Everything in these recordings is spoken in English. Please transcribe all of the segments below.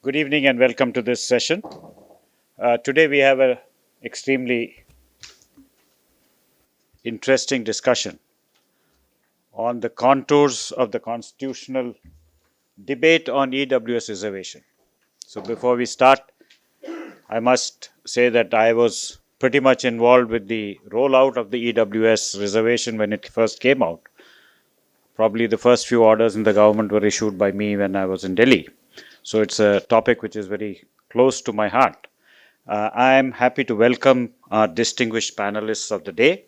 Good evening and welcome to this session. Today we have an extremely interesting discussion on the contours of the constitutional debate on EWS reservation. So before we start, I must say that I was pretty much involved with the rollout of the EWS reservation when it first came out. Probably the first few orders in the government were issued by me when I was in Delhi. So it's a topic which is very close to my heart. I am happy to welcome our distinguished panelists of the day,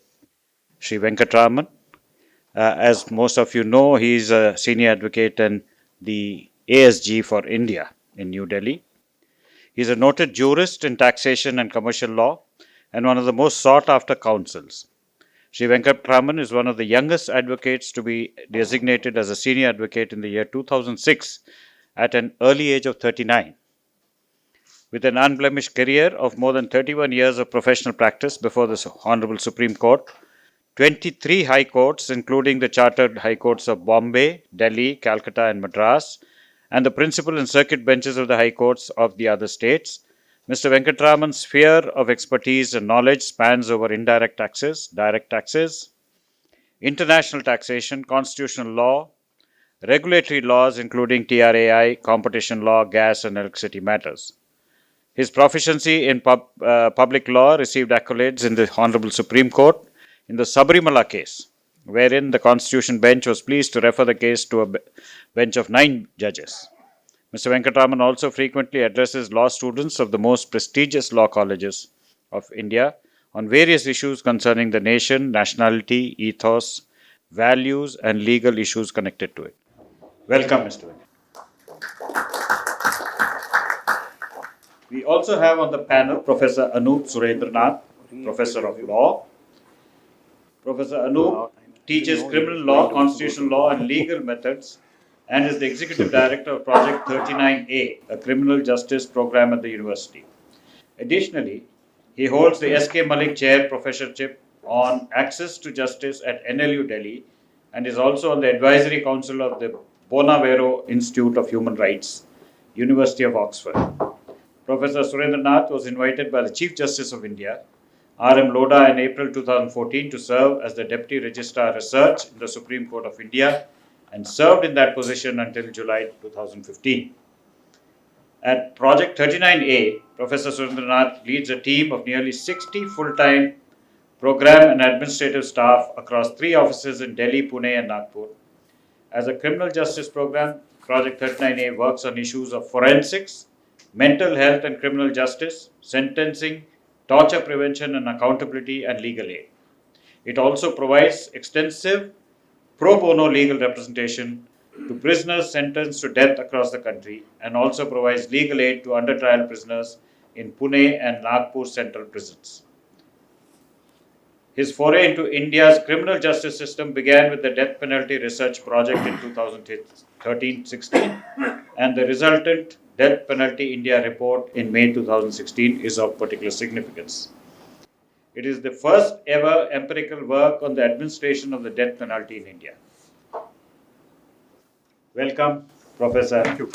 Sri Venkatraman. As most of you know, he is a senior advocate and the ASG for India in New Delhi. He is a noted jurist in taxation and commercial law and one of the most sought after counsels. Sri Venkatraman is one of the youngest advocates to be designated as a senior advocate in the year 2006 at an early age of 39. With an unblemished career of more than 31 years of professional practice before the Honorable Supreme Court, 23 high courts, including the chartered high courts of Bombay, Delhi, Calcutta, and Madras, and the principal and circuit benches of the high courts of the other states, Mr. Venkatraman's sphere of expertise and knowledge spans over indirect taxes, direct taxes, international taxation, constitutional law, regulatory laws, including TRAI, competition law, gas, and electricity matters. His proficiency in public law received accolades in the Honorable Supreme Court in the Sabarimala case, wherein the Constitution Bench was pleased to refer the case to a bench of 9 judges. Mr. Venkatraman also frequently addresses law students of the most prestigious law colleges of India on various issues concerning the nation, nationality, ethos, values, and legal issues connected to it. Welcome, Mr. Venkatraman. We also have on the panel Professor Anup Surendranath, Professor of Law. Professor Anup teaches criminal law, constitutional law, and legal methods and is the Executive Director of Project 39A, a criminal justice program at the university. Additionally, he holds the S.K. Malik Chair Professorship on Access to Justice at NLU Delhi and is also on the Advisory Council of the Bonavero Institute of Human Rights, University of Oxford. Professor Surendranath was invited by the Chief Justice of India, R.M. Lodha, in April 2014 to serve as the Deputy Registrar Research in the Supreme Court of India and served in that position until July 2015. At Project 39A, Professor Surendranath leads a team of nearly 60 full-time program and administrative staff across 3 offices in Delhi, Pune, and Nagpur. As a criminal justice program, Project 39A works on issues of forensics, mental health and criminal justice, sentencing, torture prevention and accountability, and legal aid. It also provides extensive pro bono legal representation to prisoners sentenced to death across the country and also provides legal aid to under trial prisoners in Pune and Nagpur central prisons. His foray into India's criminal justice system began with the Death Penalty Research Project in 2013-16, and the resultant Death Penalty India report in May 2016 is of particular significance. It is the first ever empirical work on the administration of the death penalty in India. Welcome, Professor. Thank you.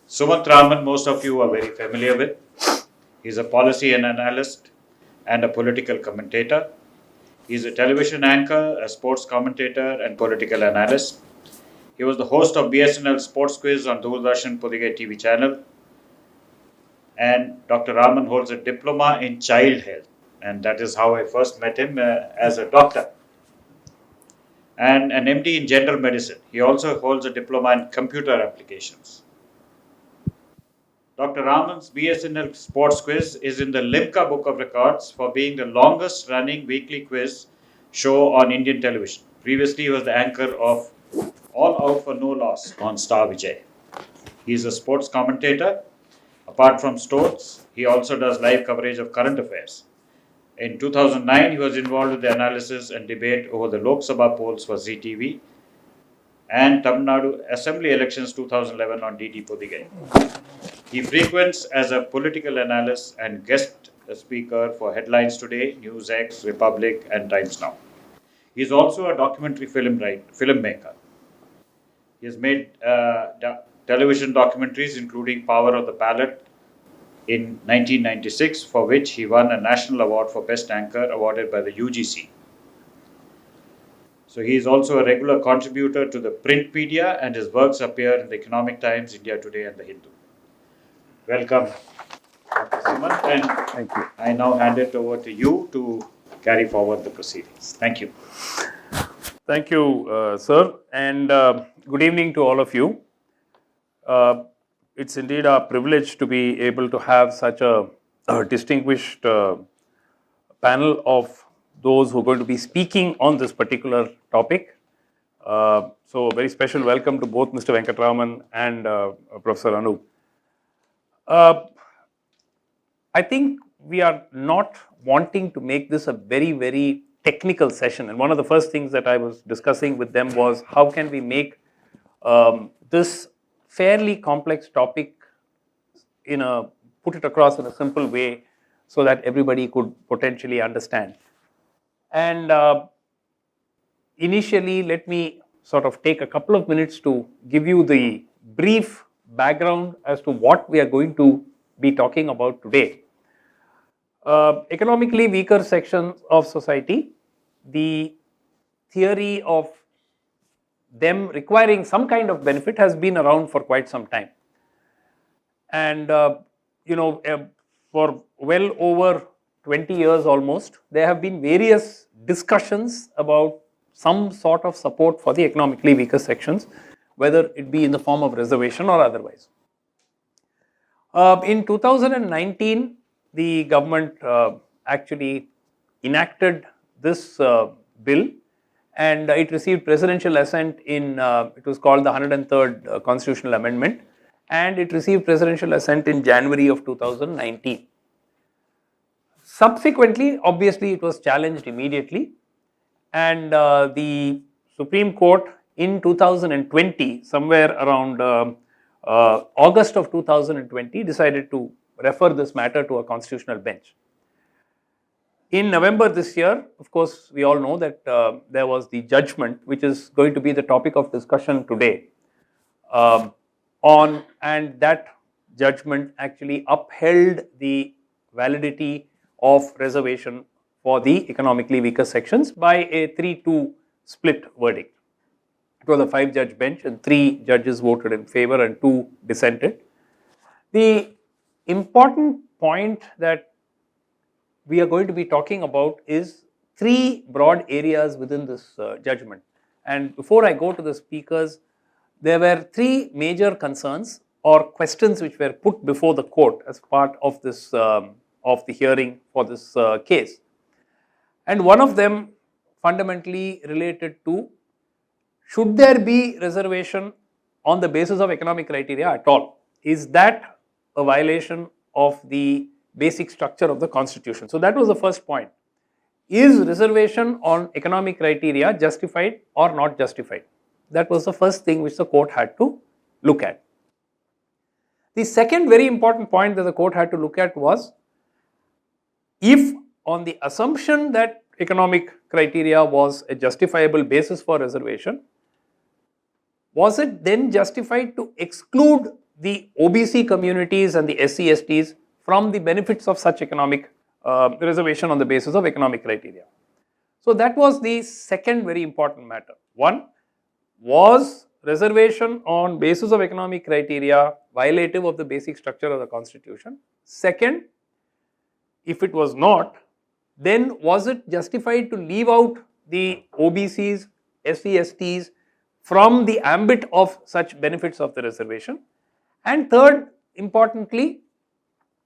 Sumant Raman, most of you are very familiar with. He is a policy and analyst and a political commentator. He is a television anchor, a sports commentator, and political analyst. He was the host of BSNL Sports Quiz on Doordarshan Podigai TV channel. And Dr. Raman holds a diploma in child health, and that is how I first met him as a doctor. And an MD in general medicine. He also holds a diploma in computer applications. Dr. Raman's BSNL Sports Quiz is in the Limca Book of Records for being the longest running weekly quiz show on Indian television. Previously, he was the anchor of All Out for No Loss on Star Vijay. He is a sports commentator. Apart from sports, he also does live coverage of current affairs. In 2009, he was involved with the analysis and debate over the Lok Sabha polls for ZTV and Tamil Nadu Assembly elections 2011 on DD Podigai. He frequents as a political analyst and guest speaker for Headlines Today, NewsX, Republic, and Times Now. He is also a documentary filmmaker. He has made television documentaries, including Power of the Ballot in 1996, for which he won a national award for Best Anchor awarded by the UGC. So he is also a regular contributor to the print media, and his works appear in the Economic Times, India Today, and the Hindu. Welcome, Dr. Sumant, and Thank you. I now hand it over to you to carry forward the proceedings. Thank you. Thank you, sir, and good evening to all of you. It's indeed a privilege to be able to have such a distinguished panel of those who are going to be speaking on this particular topic. So, a very special welcome to both Mr. Venkatraman and Professor Anup. I think we are not wanting to make this a very, very technical session. And one of the first things that I was discussing with them was how can we make this fairly complex topic put it across in a simple way so that everybody could potentially understand. And initially, let me sort of take a couple of minutes to give you the brief background as to what we are going to be talking about today. Economically weaker sections of society, the theory of them requiring some kind of benefit has been around for quite some time. And for well over 20 years almost, there have been various discussions about some sort of support for the economically weaker sections, whether it be in the form of reservation or otherwise. In 2019, the government actually enacted this bill, and it received presidential assent in, it was called the 103rd Constitutional Amendment, and it received presidential assent in January of 2019. Subsequently, obviously, it was challenged immediately, and the Supreme Court in 2020, somewhere around August of 2020, decided to refer this matter to a constitutional bench. In November this year, of course, we all know that there was the judgment, which is going to be the topic of discussion today, and that judgment actually upheld the validity of reservation for the economically weaker sections by a 3-2 split verdict. It was a 5-judge bench, and 3 judges voted in favor and 2 dissented. The important point that we are going to be talking about is 3 broad areas within this judgment. And before I go to the speakers, there were 3 major concerns or questions which were put before the court as part of this of the hearing for this case. And one of them fundamentally related to, should there be reservation on the basis of economic criteria at all? Is that a violation of the basic structure of the Constitution? So that was the first point. Is reservation on economic criteria justified or not justified? That was the first thing which the court had to look at. The second very important point that the court had to look at was, if on the assumption that economic criteria was a justifiable basis for reservation, was it then justified to exclude the OBC communities and the SC/STs from the benefits of such economic reservation on the basis of economic criteria? So that was the second very important matter. One, was reservation on basis of economic criteria violative of the basic structure of the Constitution? Second, if it was not, then was it justified to leave out the OBCs, SC/STs from the ambit of such benefits of the reservation? And third, importantly,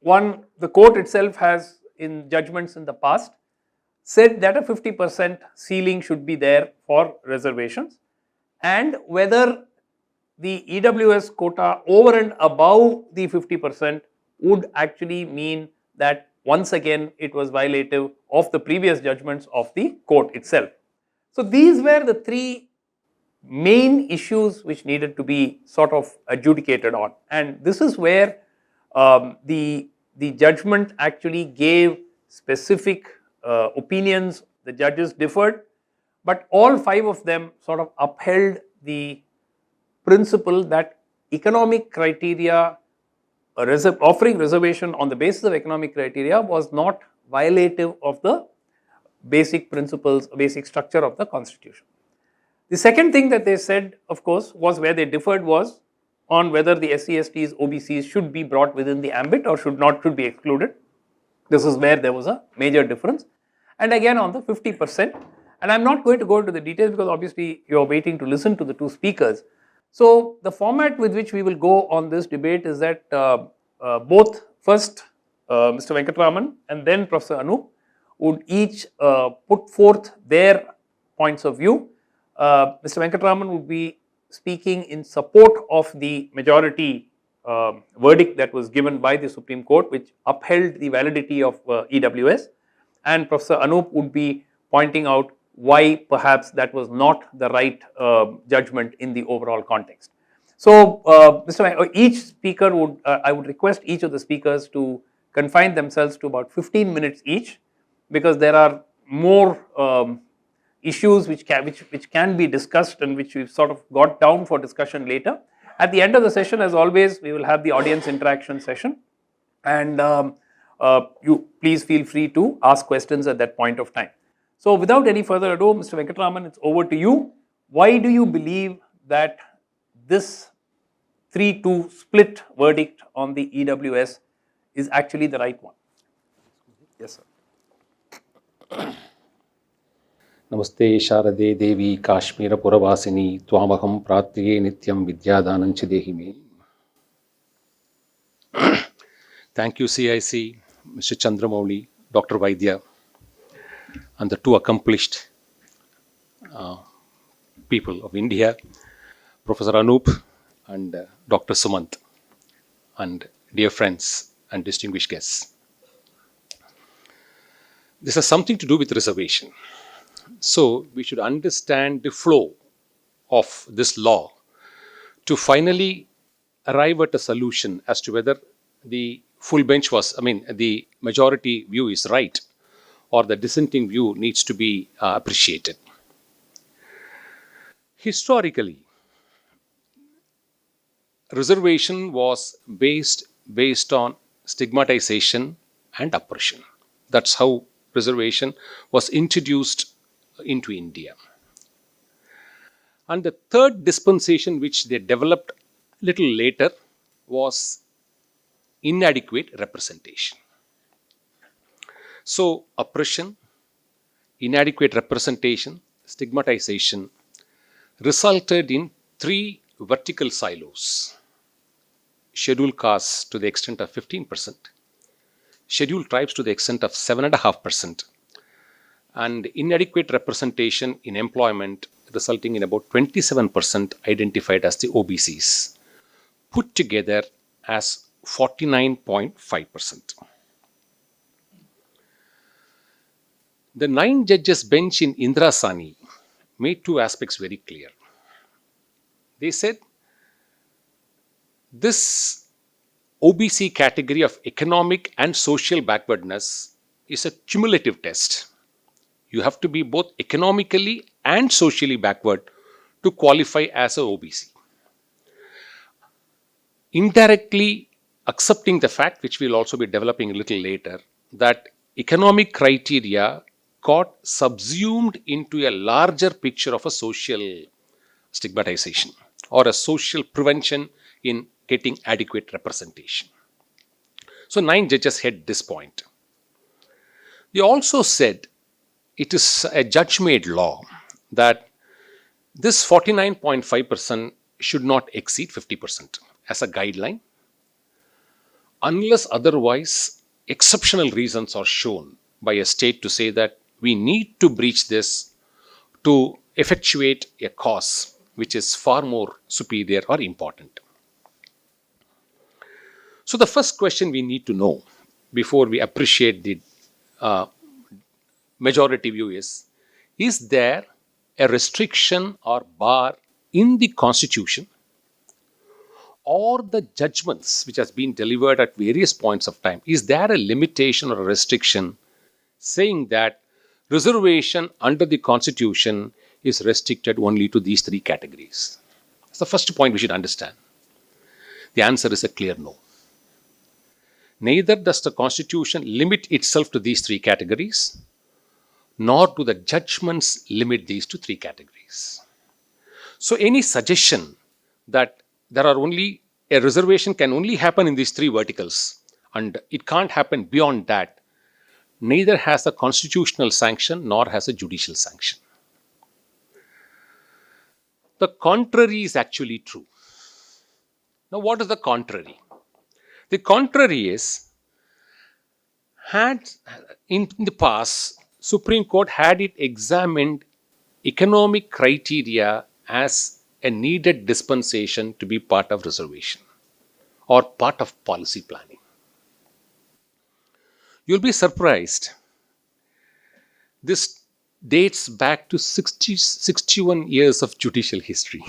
the court itself has, in judgments in the past, said that a 50% ceiling should be there for reservations, and whether the EWS quota over and above the 50% would actually mean that once again it was violative of the previous judgments of the court itself. So these were the 3 main issues which needed to be sort of adjudicated on, and this is where the judgment actually gave specific opinions. The judges differed, but all 5 of them sort of upheld the principle that economic criteria, offering reservation on the basis of economic criteria was not violative of the basic principles, basic structure of the constitution. The second thing that they said, of course, was where they differed was on whether the SC/STs, OBCs should be brought within the ambit or should be excluded. This is where there was a major difference. And again on the 50%, and I'm not going to go into the details because obviously you're waiting to listen to the two speakers. So the format with which we will go on this debate is that both first Mr. Venkatraman and then Professor Anup would each put forth their points of view. Mr. Venkatraman would be speaking in support of the majority verdict that was given by the Supreme Court, which upheld the validity of EWS, and Professor Anup would be pointing out why perhaps that was not the right judgment in the overall context. So, each speaker would, I would request each of the speakers to confine themselves to about 15 minutes each, because there are more issues which can be discussed and which we've sort of got down for discussion later. At the end of the session, as always, we will have the audience interaction session, and you please feel free to ask questions at that point of time. So without any further ado, Mr. Venkatraman, it's over to you. Why do you believe that this 3-2 split verdict on the EWS is actually the right one? Yes, sir. Namaste Sharade Devi Kashmira Puravasini Twamaham Pratriye Nityam Vidyadananchi Dehime. Thank you CIC, Mr. Chandramouli, Dr. Vaidya, and the two accomplished people of India, Professor Anup and Dr. Sumant, and dear friends and distinguished guests. This has something to do with reservation. So we should understand the flow of this law to finally arrive at a solution as to whether the full bench the majority view is right or the dissenting view needs to be appreciated. Historically, reservation was based on stigmatization and oppression. That's how reservation was introduced into India. And the third dispensation which they developed a little later was inadequate representation. So oppression, inadequate representation, stigmatization resulted in three vertical silos: scheduled castes to the extent of 15%, scheduled tribes to the extent of 7.5%, and inadequate representation in employment resulting in about 27% identified as the OBCs, put together as 49.5%. The 9 judges bench in Indrasani made two aspects very clear. They said this OBC category of economic and social backwardness is a cumulative test. You have to be both economically and socially backward to qualify as an OBC. Indirectly accepting the fact, which we'll also be developing a little later, that economic criteria got subsumed into a larger picture of a social stigmatization or a social prevention in getting adequate representation. So 9 judges had this point. They also said it is a judge-made law that this 49.5% should not exceed 50% as a guideline, unless otherwise exceptional reasons are shown by a state to say that we need to breach this to effectuate a cause which is far more superior or important. So the first question we need to know before we appreciate the majority view is there a restriction or bar in the Constitution or the judgments which has been delivered at various points of time? Is there a limitation or a restriction saying that reservation under the Constitution is restricted only to these 3 categories? That's the first point we should understand. The answer is a clear no. Neither does the Constitution limit itself to these three categories, nor do the judgments limit these to three categories. So, any suggestion that there are only a reservation can only happen in these three verticals and it can't happen beyond that, neither has a constitutional sanction nor has a judicial sanction. The contrary is actually true. Now, what is the contrary? The contrary is, had in the past, Supreme Court had it examined economic criteria as a needed dispensation to be part of reservation or part of policy planning. You'll be surprised. This dates back to 61 years of judicial history.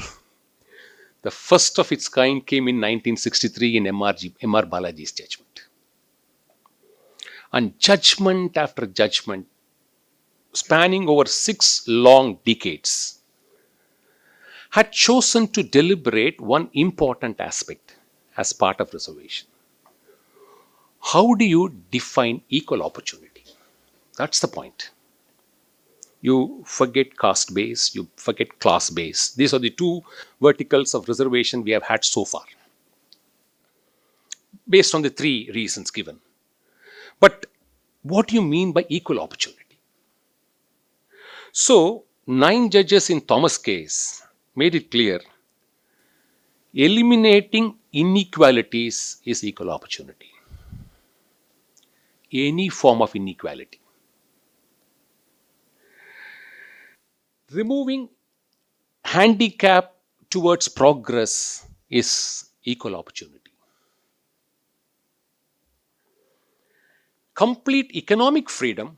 The first of its kind came in 1963 in M.R. Balaji's judgment. And judgment after judgment, spanning over 6 long decades, had chosen to deliberate one important aspect as part of reservation. How do you define equal opportunity? That's the point. You forget caste base, you forget class base. These are the two verticals of reservation we have had so far, based on the three reasons given. But what do you mean by equal opportunity? So, 9 judges in Thomas' case made it clear eliminating inequalities is equal opportunity. Any form of inequality. Removing handicap towards progress is equal opportunity. Complete economic freedom,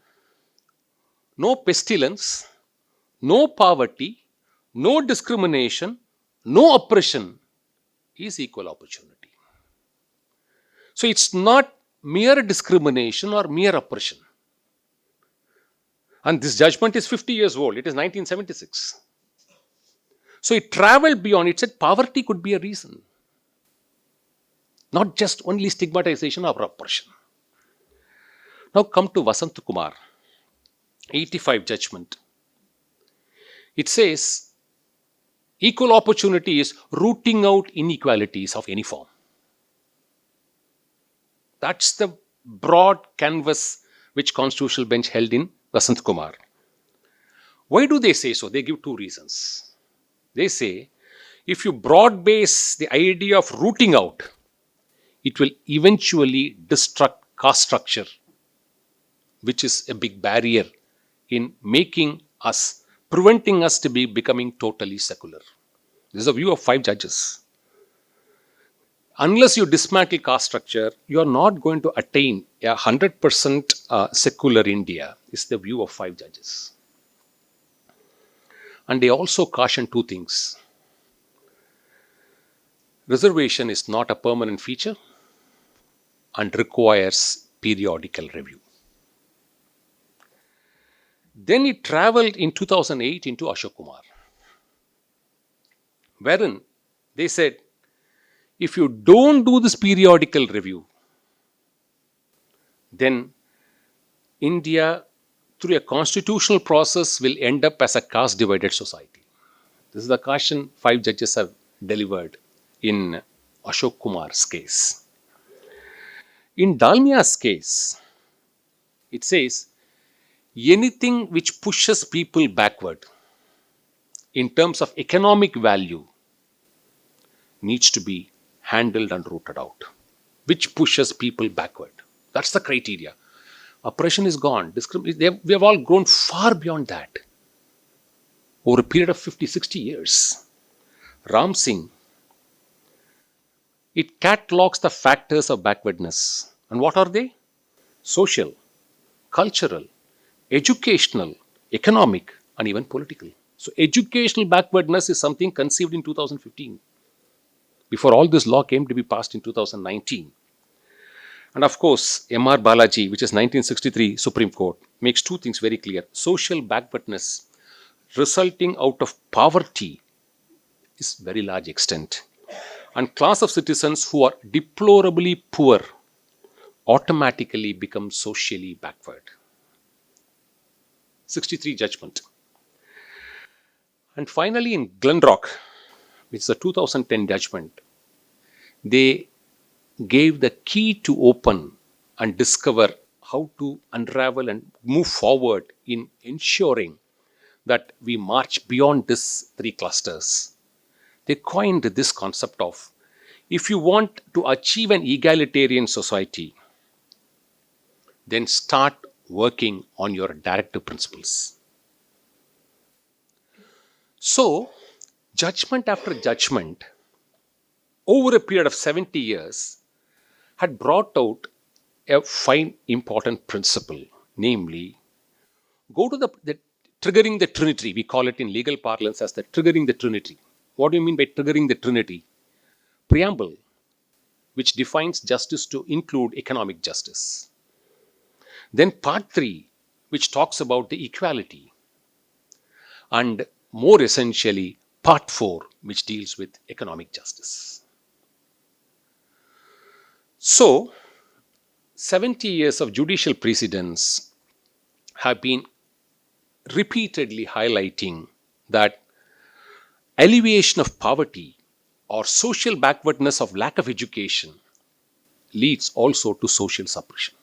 no pestilence, no poverty, no discrimination, no oppression is equal opportunity. So it's not mere discrimination or mere oppression. And this judgment is 50 years old. It is 1976. So it traveled beyond. It said poverty could be a reason, not just only stigmatization or oppression. Now come to Vasant Kumar, 85 judgment. It says equal opportunity is rooting out inequalities of any form. That's the broad canvas which Constitutional Bench held in Vasant Kumar. Why do they say so? They give 2 reasons. They say if you broad base the idea of rooting out, it will eventually destruct caste structure, which is a big barrier in preventing us to be becoming totally secular. This is a view of 5 judges. Unless you dismantle caste structure, you are not going to attain a 100% secular India, is the view of 5 judges. And they also caution 2 things. Reservation is not a permanent feature and requires periodical review. Then it traveled in 2008 into Ashok Kumar, wherein they said, if you don't do this periodical review, then India, through a constitutional process, will end up as a caste-divided society. This is the caution 5 judges have delivered in Ashok Kumar's case. In Dalmia's case, it says, anything which pushes people backward in terms of economic value needs to be handled and rooted out. Which pushes people backward. That's the criteria. Oppression is gone. We have all grown far beyond that over a period of 50, 60 years. Ram Singh, it catalogs the factors of backwardness. And what are they? Social, cultural, educational, economic, and even political. So educational backwardness is something conceived in 2015, before all this law came to be passed in 2019. And of course, M.R. Balaji, which is 1963 Supreme Court, makes 2 things very clear. Social backwardness resulting out of poverty is very large extent. And class of citizens who are deplorably poor automatically become socially backward. 63 judgment. And finally, in Glenrock, which is a 2010 judgment, they gave the key to open and discover how to unravel and move forward in ensuring that we march beyond these three clusters. They coined this concept of, if you want to achieve an egalitarian society, then start working on your directive principles. So, judgment after judgment, over a period of 70 years, had brought out a fine important principle, namely, go to the triggering the trinity. We call it in legal parlance as the triggering the trinity. What do you mean by triggering the trinity? Preamble, which defines justice to include economic justice. Then part 3, which talks about the equality. And more essentially, part 4, which deals with economic justice. So, 70 years of judicial precedents have been repeatedly highlighting that alleviation of poverty or social backwardness of lack of education leads also to social suppression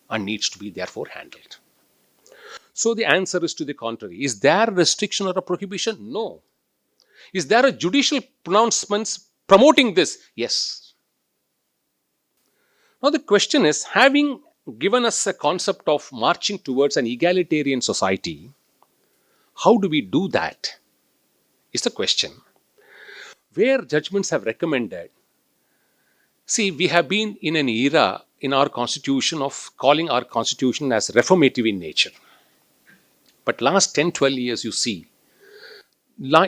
and needs to be therefore handled. So the answer is to the contrary. Is there a restriction or a prohibition? No. Is there a judicial pronouncement promoting this? Yes. Now the question is, having given us a concept of marching towards an egalitarian society, how do we do that? Is the question. Where judgments have recommended, see, we have been in an era in our constitution of calling our constitution as reformative in nature. But last 10, 12 years, you see,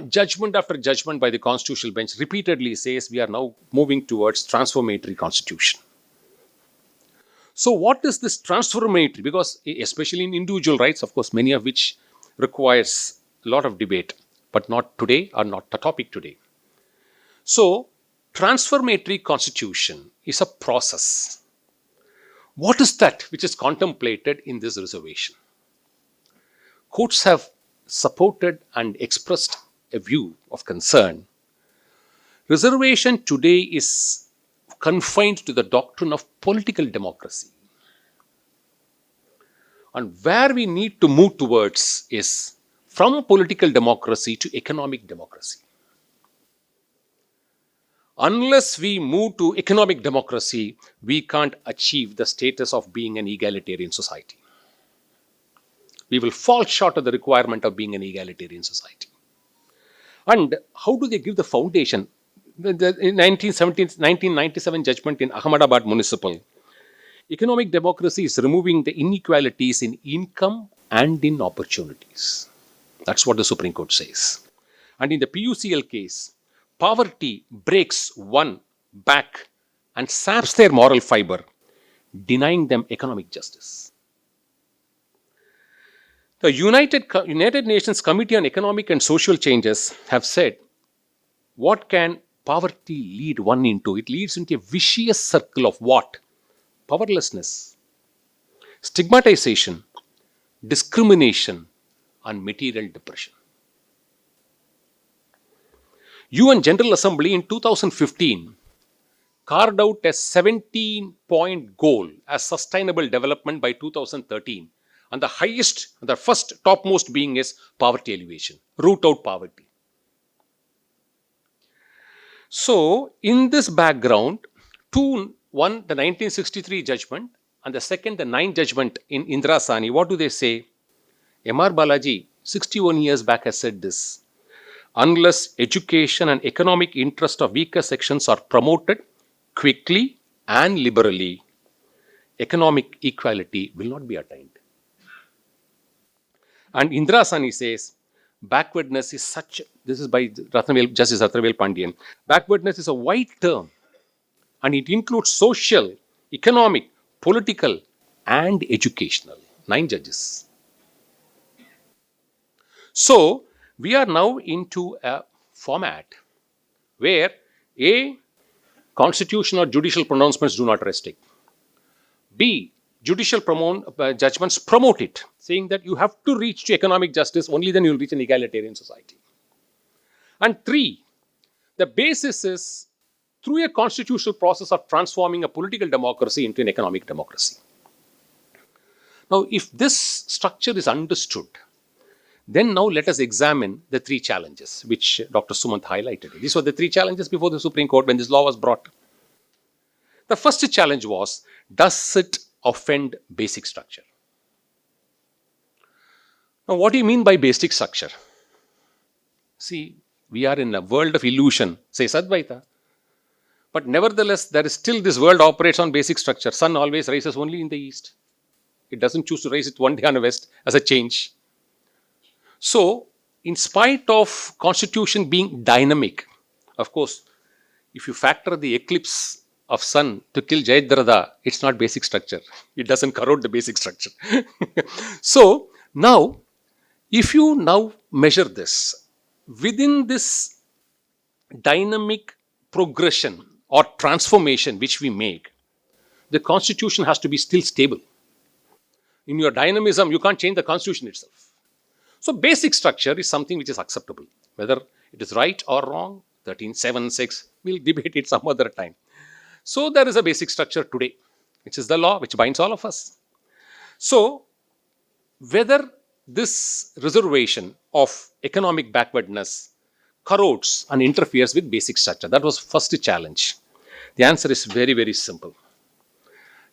judgment after judgment by the constitutional bench repeatedly says we are now moving towards transformatory constitution. So what is this transformatory? Because especially in individual rights, of course, many of which requires a lot of debate, but not today or not the topic today. So transformatory constitution is a process. What is that which is contemplated in this reservation? Courts have supported and expressed a view of concern. Reservation today is confined to the doctrine of political democracy. And where we need to move towards is from political democracy to economic democracy. Unless we move to economic democracy, we can't achieve the status of being an egalitarian society. We will fall short of the requirement of being an egalitarian society. And how do they give the foundation? In 1997 judgment in Ahmedabad Municipal, economic democracy is removing the inequalities in income and in opportunities. That's what the Supreme Court says. And in the PUCL case, poverty breaks one back and saps their moral fiber, denying them economic justice. The United Nations Committee on Economic and Social Changes have said, what can poverty lead one into? It leads into a vicious circle of what? Powerlessness, stigmatization, discrimination, and material depression. UN General Assembly in 2015 carved out a 17-point goal as sustainable development by 2013. And the highest, the first topmost being is poverty alleviation, root out poverty. So, in this background, one, the 1963 judgment, and the second, the 9th judgment in Indira Sani, what do they say? M.R. Balaji, 61 years back, has said this. Unless education and economic interest of weaker sections are promoted quickly and liberally, economic equality will not be attained. And Indira Sani says, backwardness is such, this is by Justice Ratnavel Pandian, backwardness is a wide term and it includes social, economic, political and educational. 9 judges. So, we are now into a format where A, constitution or judicial pronouncements do not restrict. B, judicial judgments promote it, saying that you have to reach to economic justice, only then you will reach an egalitarian society. And 3, the basis is through a constitutional process of transforming a political democracy into an economic democracy. Now, if this structure is understood, then now let us examine the 3 challenges which Dr. Sumant highlighted. These were the 3 challenges before the Supreme Court when this law was brought. The first challenge was, does it offend basic structure? Now, what do you mean by basic structure? See, we are in a world of illusion, says Advaita. But nevertheless, there is still this world operates on basic structure. Sun always rises only in the east. It doesn't choose to rise it one day on the west as a change. So, in spite of constitution being dynamic, of course, if you factor the eclipse of sun to kill Jayadratha, it's not basic structure. It doesn't corrode the basic structure. So, now, if you now measure this, within this dynamic progression or transformation which we make, the constitution has to be still stable. In your dynamism, you can't change the constitution itself. So basic structure is something which is acceptable. Whether it is right or wrong, 13.7.6, we'll debate it some other time. So there is a basic structure today, which is the law, which binds all of us. So whether this reservation of economic backwardness corrodes and interferes with basic structure, that was first challenge. The answer is very, very simple.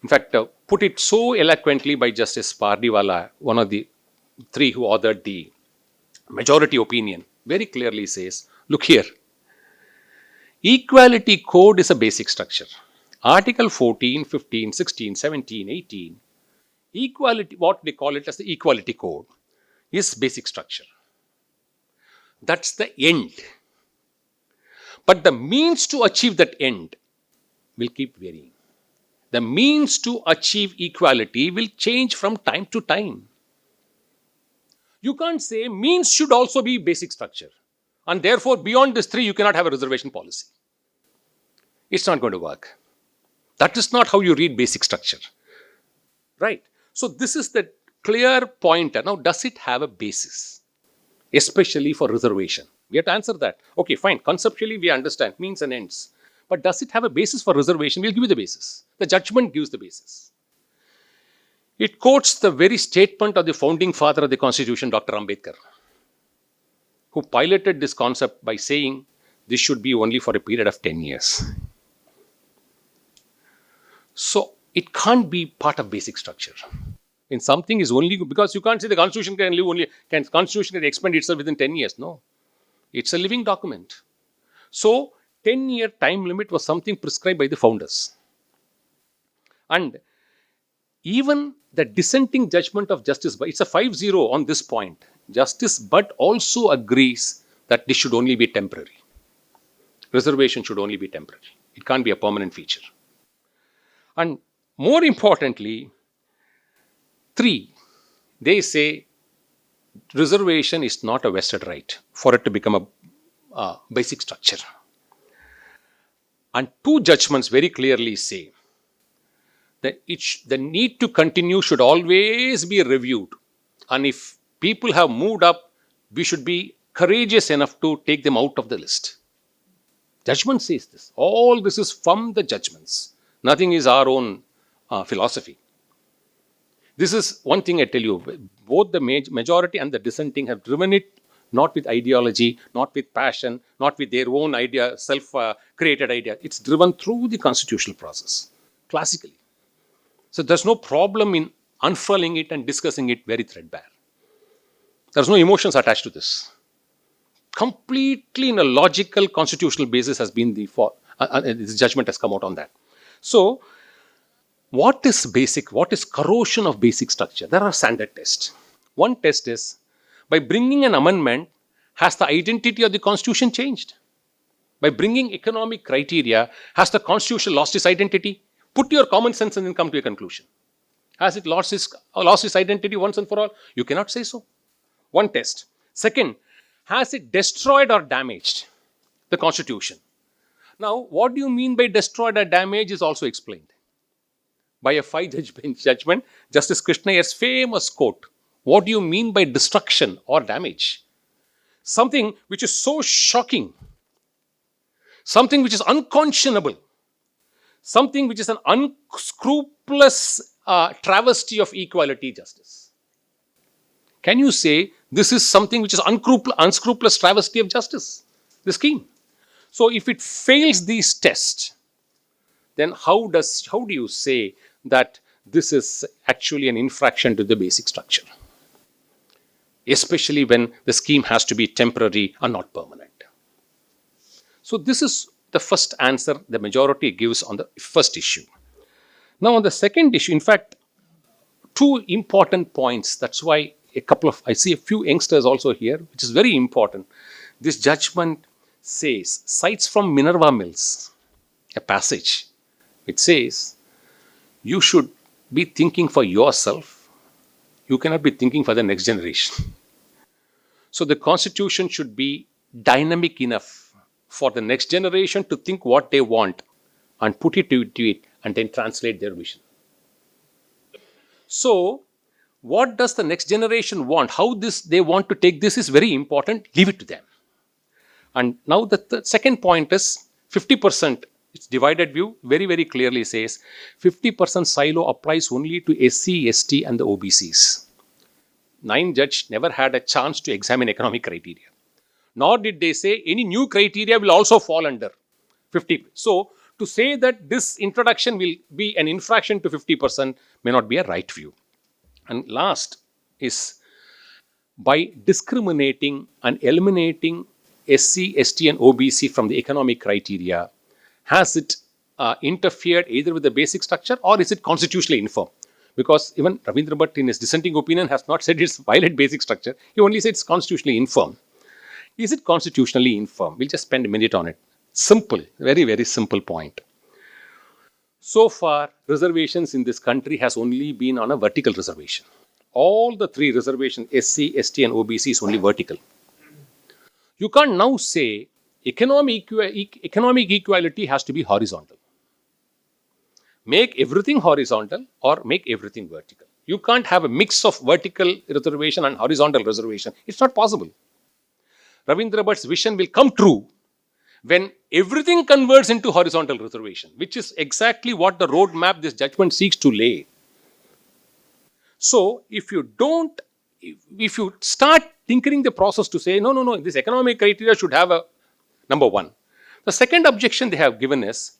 In fact, put it so eloquently by Justice Pardiwala, one of the 3 who authored the majority opinion, very clearly says, look here, equality code is a basic structure. Article 14, 15, 16, 17, 18, equality, what they call it as the equality code, is basic structure. That's the end. But the means to achieve that end will keep varying. The means to achieve equality will change from time to time. You can't say means should also be basic structure. And therefore, beyond this 3, you cannot have a reservation policy. It's not going to work. That is not how you read basic structure. Right? So, this is the clear pointer. Now, does it have a basis? Especially for reservation. We have to answer that. Okay, fine. Conceptually, we understand means and ends. But does it have a basis for reservation? We'll give you the basis. The judgment gives the basis. It quotes the very statement of the founding father of the Constitution, Dr. Ambedkar, who piloted this concept by saying this should be only for a period of 10 years. So, it can't be part of basic structure. In something is only, because you can't say the Constitution can live only, Constitution can expand itself within 10 years. No. It's a living document. So, 10-year time limit was something prescribed by the founders. And even the dissenting judgment of Justice, it's a 5-0 on this point. Justice Butt also agrees that this should only be temporary. Reservation should only be temporary. It can't be a permanent feature. And more importantly, 3, they say reservation is not a vested right for it to become a basic structure. And 2 judgments very clearly say that the need to continue should always be reviewed. And if people have moved up, we should be courageous enough to take them out of the list. Judgment says this. All this is from the judgments. Nothing is our own philosophy. This is one thing I tell you. Both the majority and the dissenting have driven it not with ideology, not with passion, not with their own idea, self-created idea. It's driven through the constitutional process, classically. So there's no problem in unfurling it and discussing it very threadbare. There's no emotions attached to this. Completely in a logical constitutional basis has been this judgment has come out on that. So, what is basic? What is corrosion of basic structure? There are standard tests. One test is, by bringing an amendment, has the identity of the constitution changed? By bringing economic criteria, has the constitution lost its identity? Put your common sense and then come to a conclusion. Has it lost its identity once and for all? You cannot say so. One test. Second, has it destroyed or damaged? the Constitution. Now, what do you mean by destroyed or damaged is also explained by a five-judge bench judgment. Justice Krishna Iyer's famous quote, what do you mean by destruction or damage? Something which is so shocking, something which is unconscionable, something which is an unscrupulous travesty of equality justice. Can you say this is something which is unscrupulous travesty of justice, the scheme? So if it fails these tests, then how do you say that this is actually an infraction to the basic structure? Especially when the scheme has to be temporary and not permanent. So this is the first answer the majority gives on the first issue. Now on the second issue, in fact, two important points. That's why I see a few youngsters also here, which is very important. This judgment cites from Minerva Mills, a passage. It says, you should be thinking for yourself. You cannot be thinking for the next generation. So the Constitution should be dynamic enough for the next generation to think what they want and put it to it and then translate their vision. So what does the next generation want? How they want to take this is very important. Leave it to them. And now the second point is 50%. It's divided view very, very clearly says 50% silo applies only to SC, ST and the OBCs. 9 judge never had a chance to examine economic criteria. Nor did they say any new criteria will also fall under 50. So to say that this introduction will be an infraction to 50% may not be a right view. And last is by discriminating and eliminating SC, ST and OBC from the economic criteria, has it interfered either with the basic structure or is it constitutionally infirm? Because even Ravindra Bhatt in his dissenting opinion has not said it's violate basic structure. He only said it's constitutionally infirm. Is it constitutionally infirm? We'll just spend a minute on it. Simple, very, very simple point. So far, reservations in this country has only been on a vertical reservation. All the 3 reservations, SC, ST and OBC is only vertical. You can't now say economic equality has to be horizontal. Make everything horizontal or make everything vertical. You can't have a mix of vertical reservation and horizontal reservation. It's not possible. Ravindra Bhatt's vision will come true when everything converts into horizontal reservation, which is exactly what the roadmap this judgment seeks to lay. So if you start tinkering the process to say, no, this economic criteria should have a number one. The second objection they have given is,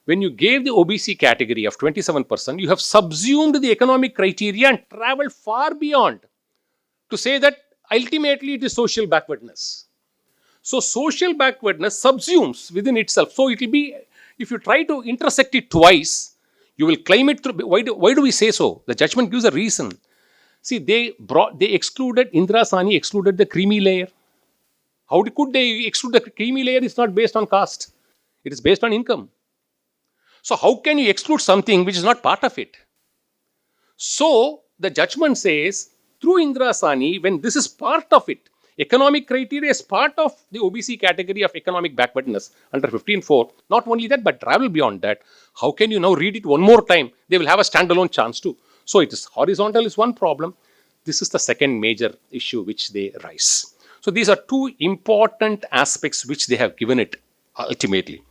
when you gave the OBC category of 27%, you have subsumed the economic criteria and traveled far beyond to say that ultimately it is social backwardness. So social backwardness subsumes within itself. So it will be, if you try to intersect it twice, you will claim it through. Why do we say so? The judgment gives a reason. See, they excluded, Indira Sani excluded the creamy layer. How could they exclude the creamy layer? It's not based on caste. It is based on income. So how can you exclude something which is not part of it? So the judgment says, through Indira Sani, when this is part of it, economic criteria is part of the OBC category of economic backwardness under 15.4. Not only that, but travel beyond that. How can you now read it one more time? They will have a standalone chance too. So it is horizontal is one problem. This is the second major issue which they raise. So these are 2 important aspects which they have given it ultimately.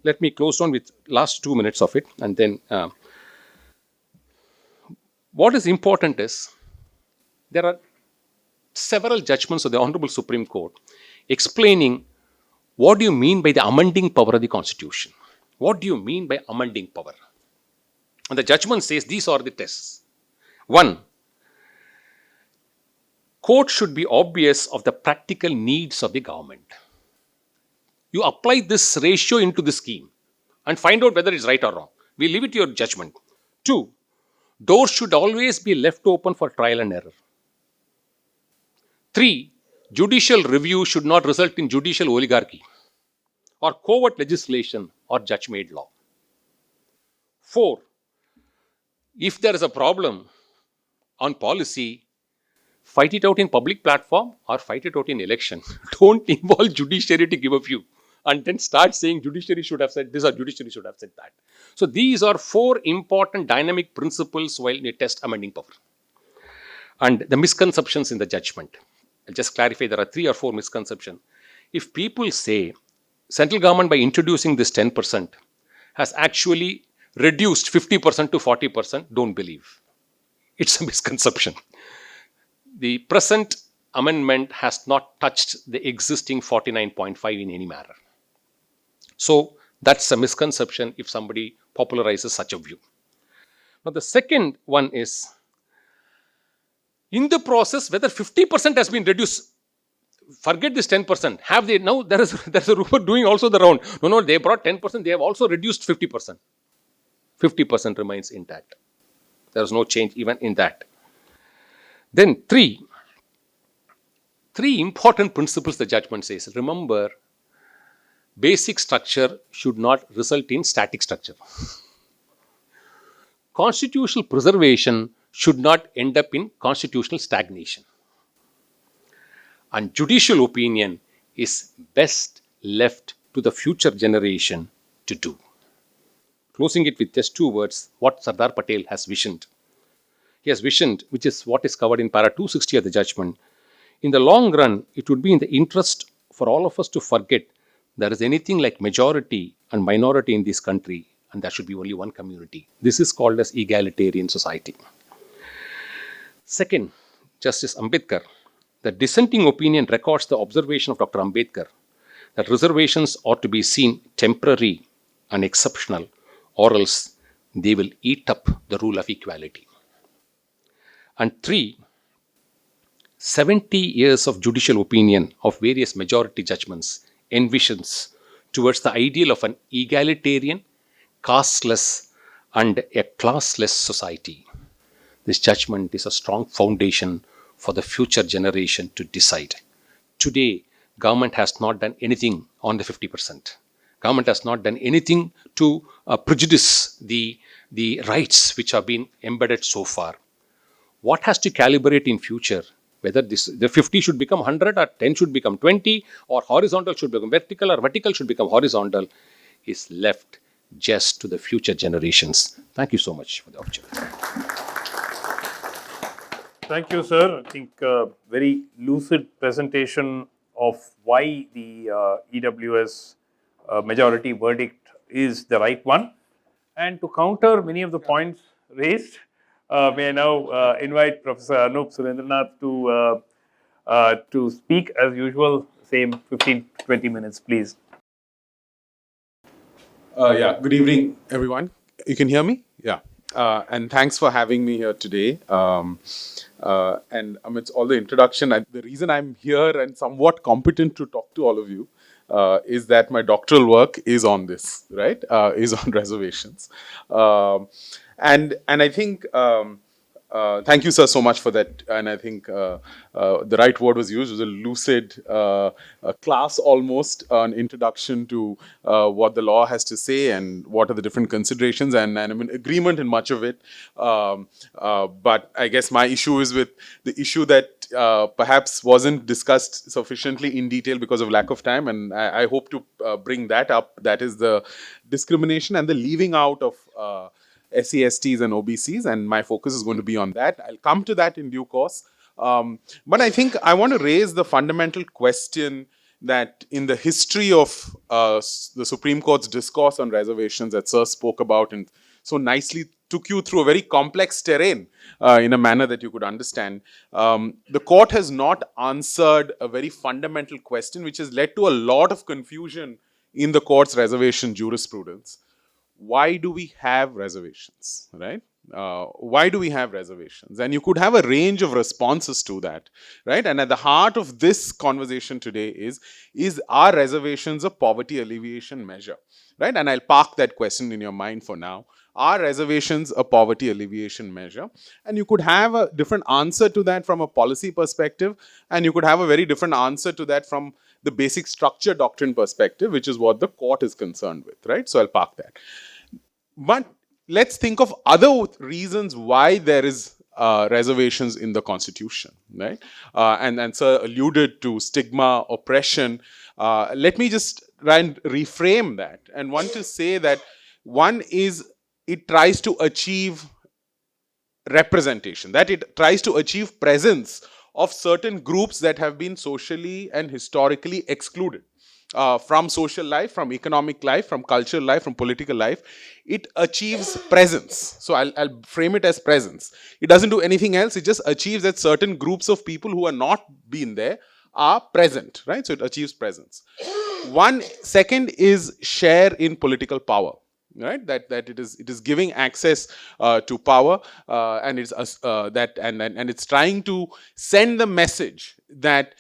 Let me close on with last 2 minutes of it, and then what is important is there are several judgments of the Honorable Supreme Court explaining what do you mean by the amending power of the Constitution. What do you mean by amending power? And the judgment says these are the tests. 1, court should be obvious of the practical needs of the government. You apply this ratio into the scheme and find out whether it's right or wrong. We leave it to your judgment. 2, doors should always be left open for trial and error. 3, judicial review should not result in judicial oligarchy or covert legislation or judge-made law. 4, if there is a problem on policy, fight it out in public platform or fight it out in election. Don't involve judiciary to give a view. and then start saying judiciary should have said this or judiciary should have said that. So these are 4 important dynamic principles while we test amending power. And the misconceptions in the judgment. I'll just clarify, there are 3 or 4 misconceptions. If people say central government by introducing this 10% has actually reduced 50% to 40%, don't believe. It's a misconception. The present amendment has not touched the existing 49.5 in any manner. So that's a misconception if somebody popularizes such a view. Now the second one is, in the process, whether 50% has been reduced, forget this 10%. Have they now? There's a rumor doing also the round. No, they brought 10%. They have also reduced 50%. 50% remains intact. There is no change even in that. Then three important principles the judgment says. Remember, basic structure should not result in static structure. Constitutional preservation should not end up in constitutional stagnation. And judicial opinion is best left to the future generation to do. Closing it with just 2 words, what Sardar Patel has visioned. He has visioned, which is what is covered in para 260 of the judgment. In the long run, it would be in the interest for all of us to forget there is anything like majority and minority in this country, and there should be only one community. This is called as egalitarian society. Second, Justice Ambedkar, the dissenting opinion records the observation of Dr. Ambedkar that reservations ought to be seen temporary and exceptional, or else they will eat up the rule of equality. And 3, 70 years of judicial opinion of various majority judgments envisions towards the ideal of an egalitarian, casteless, and a classless society. This judgment is a strong foundation for the future generation to decide. Today, government has not done anything on the 50%. Government has not done anything to prejudice the rights which have been embedded so far. What has to calibrate in future, whether the 50 should become 100 or 10 should become 20 or horizontal should become vertical or vertical should become horizontal, is left just to the future generations. Thank you so much for the opportunity. Thank you, sir. I think very lucid presentation of why the EWS majority verdict is the right one. And to counter many of the points raised, may I now invite Professor Anup Surendranath to speak as usual, same 15-20 minutes, please. Good evening, everyone. You can hear me? Yeah. And thanks for having me here today. And amidst all the introduction, the reason I'm here and somewhat competent to talk to all of you is that my doctoral work is on this, right? Is on reservations. And I think, thank you, sir, so much for that. And I think the right word was used, was a lucid class almost, an introduction to what the law has to say and what are the different considerations. And I'm in agreement in much of it. But I guess my issue is with the issue that perhaps wasn't discussed sufficiently in detail because of lack of time. And I hope to bring that up. That is the discrimination and the leaving out of SCSTs and OBCs, and my focus is going to be on that. I'll come to that in due course. But I think I want to raise the fundamental question that in the history of the Supreme Court's discourse on reservations that Sir spoke about and so nicely took you through a very complex terrain in a manner that you could understand, the court has not answered a very fundamental question which has led to a lot of confusion in the court's reservation jurisprudence. Why do we have reservations, right? Why do we have reservations? And you could have a range of responses to that, right? And at the heart of this conversation today is are reservations a poverty alleviation measure, right? And I'll park that question in your mind for now. Are reservations a poverty alleviation measure? And you could have a different answer to that from a policy perspective, and you could have a very different answer to that from the basic structure doctrine perspective, which is what the court is concerned with, right? So I'll park that. But let's think of other reasons why there is reservations in the Constitution, right? And Sir alluded to stigma, oppression. Let me just try and reframe that and want to say that one is it tries to achieve representation, that it tries to achieve presence of certain groups that have been socially and historically excluded from social life, from economic life, from cultural life, from political life. It achieves presence. So I'll frame it as presence. It doesn't do anything else. It just achieves that certain groups of people who are not been there are present, right? So it achieves presence. One second is share in political power, right? That it is giving access to power, and it's that and it's trying to send the message that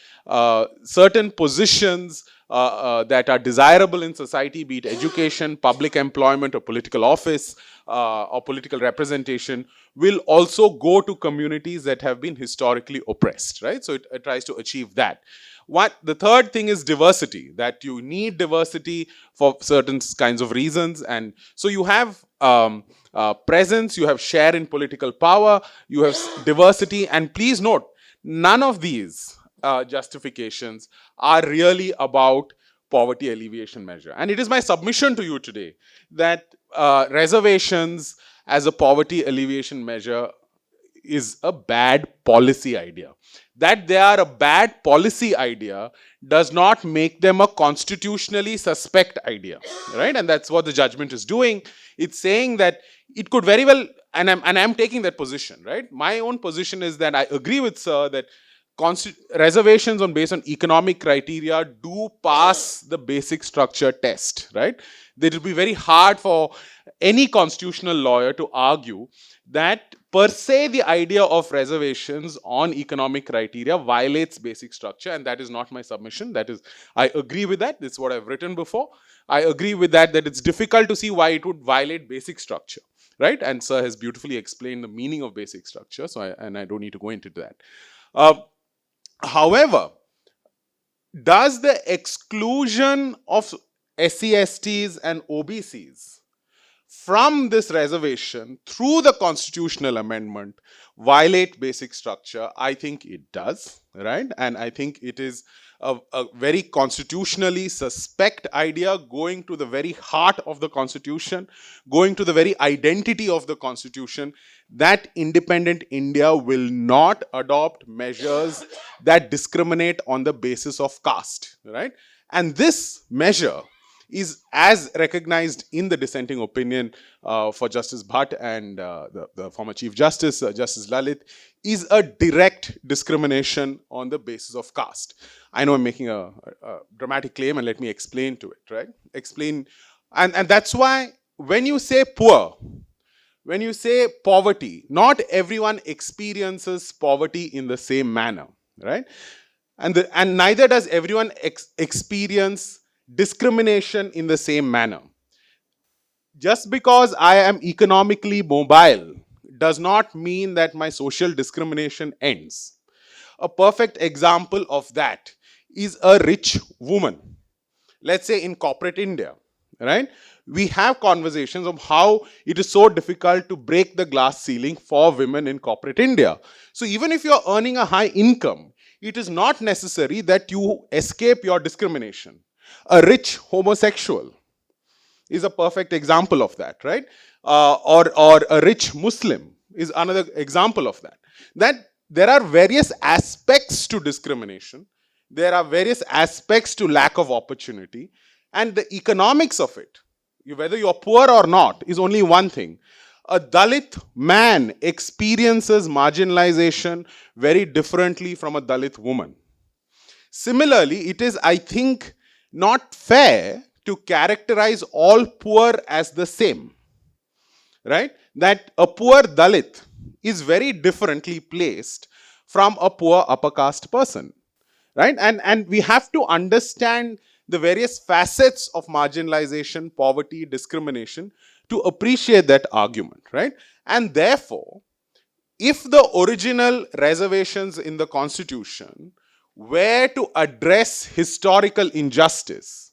certain positions that are desirable in society, be it education, public employment, or political office, or political representation, will also go to communities that have been historically oppressed, right? So it tries to achieve that. The third thing is diversity, that you need diversity for certain kinds of reasons. And so you have presence, you have share in political power, you have diversity. And please note, none of these justifications are really about poverty alleviation measure. And it is my submission to you today that reservations as a poverty alleviation measure is a bad policy idea. That they are a bad policy idea does not make them a constitutionally suspect idea, right? And that's what the judgment is doing. It's saying that it could very well, and I'm taking that position, right? My own position is that I agree with Sir that reservations based on economic criteria do pass the basic structure test, right? It will be very hard for any constitutional lawyer to argue that per se the idea of reservations on economic criteria violates basic structure, and that is not my submission. That is, I agree with that. This is what I've written before. I agree with that it's difficult to see why it would violate basic structure, right? And Sir has beautifully explained the meaning of basic structure, so I don't need to go into that. However, does the exclusion of SC/STs and OBCs from this reservation through the constitutional amendment violate basic structure? I think it does, right? And I think it is a very constitutionally suspect idea, going to the very heart of the Constitution, going to the very identity of the Constitution, that independent India will not adopt measures that discriminate on the basis of caste, right? And this measure is, as recognized in the dissenting opinion for Justice Bhatt and the former Chief Justice, Justice Lalit, is a direct discrimination on the basis of caste. I know I'm making a dramatic claim, and let me explain to it, right? Explain. And that's why when you say poor, when you say poverty, not everyone experiences poverty in the same manner, right? And neither does everyone experience discrimination in the same manner. Just because I am economically mobile does not mean that my social discrimination ends. A perfect example of that is a rich woman. Let's say in corporate India, right? We have conversations of how it is so difficult to break the glass ceiling for women in corporate India. So even if you're earning a high income, it is not necessary that you escape your discrimination. A rich homosexual is a perfect example of that, right? Or a rich Muslim is another example of that. That there are various aspects to discrimination. There are various aspects to lack of opportunity, and the economics of it, whether you're poor or not, is only one thing. A Dalit man experiences marginalization very differently from a Dalit woman. Similarly, it is, I think, not fair to characterize all poor as the same, right? That a poor Dalit is very differently placed from a poor upper caste person, right? And we have to understand the various facets of marginalization, poverty, discrimination to appreciate that argument, right? And therefore, if the original reservations in the Constitution were to address historical injustice,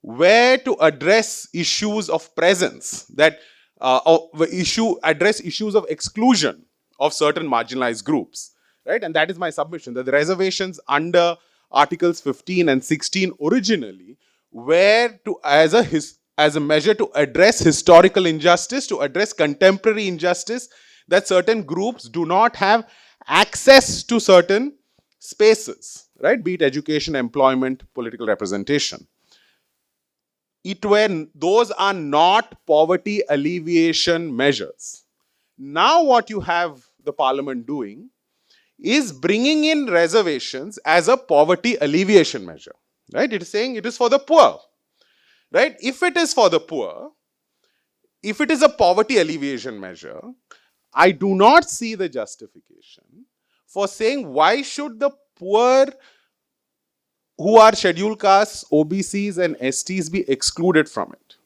were to address issues of presence, that address issues of exclusion of certain marginalized groups, right? And that is my submission, that the reservations under Articles 15 and 16 originally where to as a measure to address historical injustice, to address contemporary injustice, that certain groups do not have access to certain spaces, right? Be it education, employment, political representation. Those are not poverty alleviation measures. Now what you have the parliament doing is bringing in reservations as a poverty alleviation measure, right? It is saying it is for the poor, right? If it is for the poor, if it is a poverty alleviation measure, I do not see the justification for saying why should the poor who are scheduled castes, OBCs and STs be excluded from it.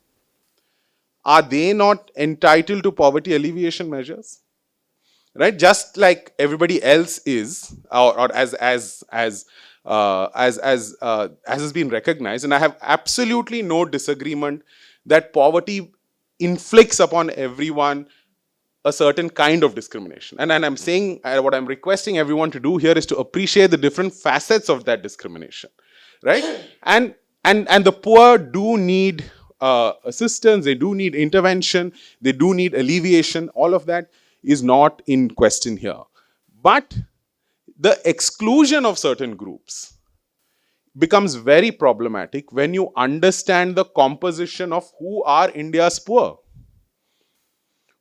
Are they not entitled to poverty alleviation measures? Right, just like everybody else is, or as has been recognized, and I have absolutely no disagreement that poverty inflicts upon everyone a certain kind of discrimination. And I'm saying what I'm requesting everyone to do here is to appreciate the different facets of that discrimination, right? And the poor do need assistance, they do need intervention, they do need alleviation. All of that is not in question here. But the exclusion of certain groups becomes very problematic when you understand the composition of who are India's poor.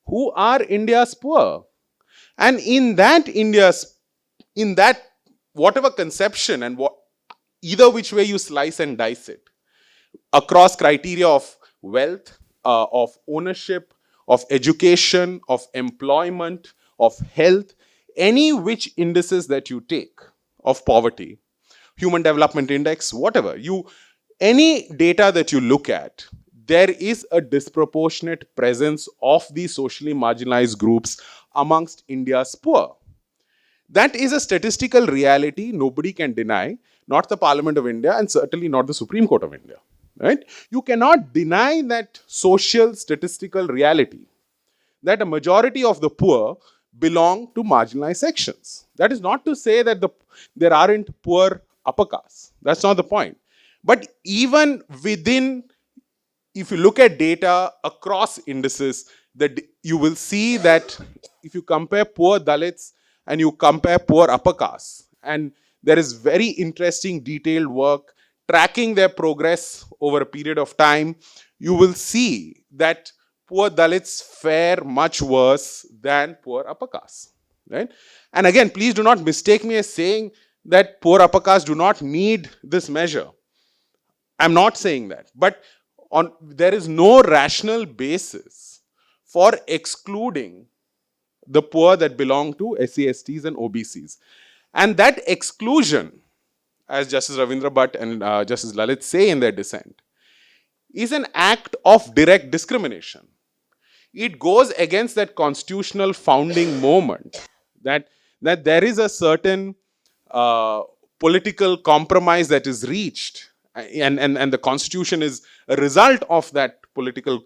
Who are India's poor? And in that whatever conception and either which way you slice and dice it, across criteria of wealth, of ownership, of education, of employment, of health, any which indices that you take of poverty, human development index, whatever, any data that you look at, there is a disproportionate presence of these socially marginalized groups amongst India's poor. That is a statistical reality nobody can deny, not the Parliament of India and certainly not the Supreme Court of India. Right? You cannot deny that social statistical reality, that a majority of the poor belong to marginalized sections. That is not to say that there aren't poor upper castes. That's not the point. But even within, if you look at data across indices, that you will see that if you compare poor Dalits and you compare poor upper castes, and there is very interesting detailed work tracking their progress over a period of time, you will see that poor Dalits fare much worse than poor upper castes, right? And again, please do not mistake me as saying that poor upper castes do not need this measure. I'm not saying that, but there is no rational basis for excluding the poor that belong to SC, STs and OBCs. And that exclusion, as Justice Ravindra Bhatt and Justice Lalit say in their dissent, is an act of direct discrimination. It goes against that constitutional founding moment that there is a certain political compromise that is reached, and the constitution is a result of that political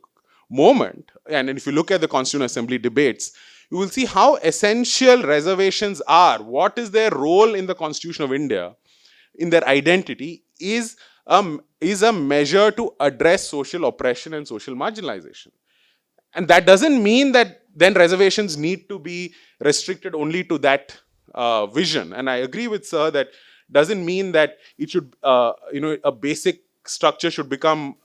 moment. And if you look at the Constitutional Assembly debates, you will see how essential reservations are. What is their role in the Constitution of India, in their identity, is a measure to address social oppression and social marginalization. And that doesn't mean that then reservations need to be restricted only to that vision. And I agree with Sir that doesn't mean that it should, a basic structure should become,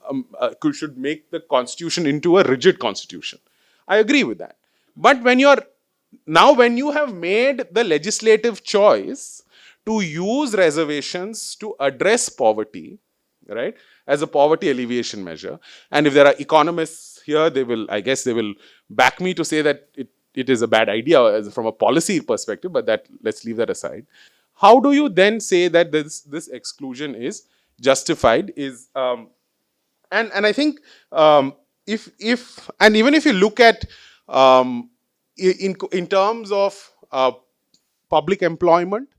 should make the constitution into a rigid constitution. I agree with that. But when you have made the legislative choice to use reservations to address poverty, right, as a poverty alleviation measure, and if there are economists here, they will back me to say that it is a bad idea from a policy perspective, but let's leave that aside. How do you then say that this exclusion is justified? And I think even if you look at in terms of public employment,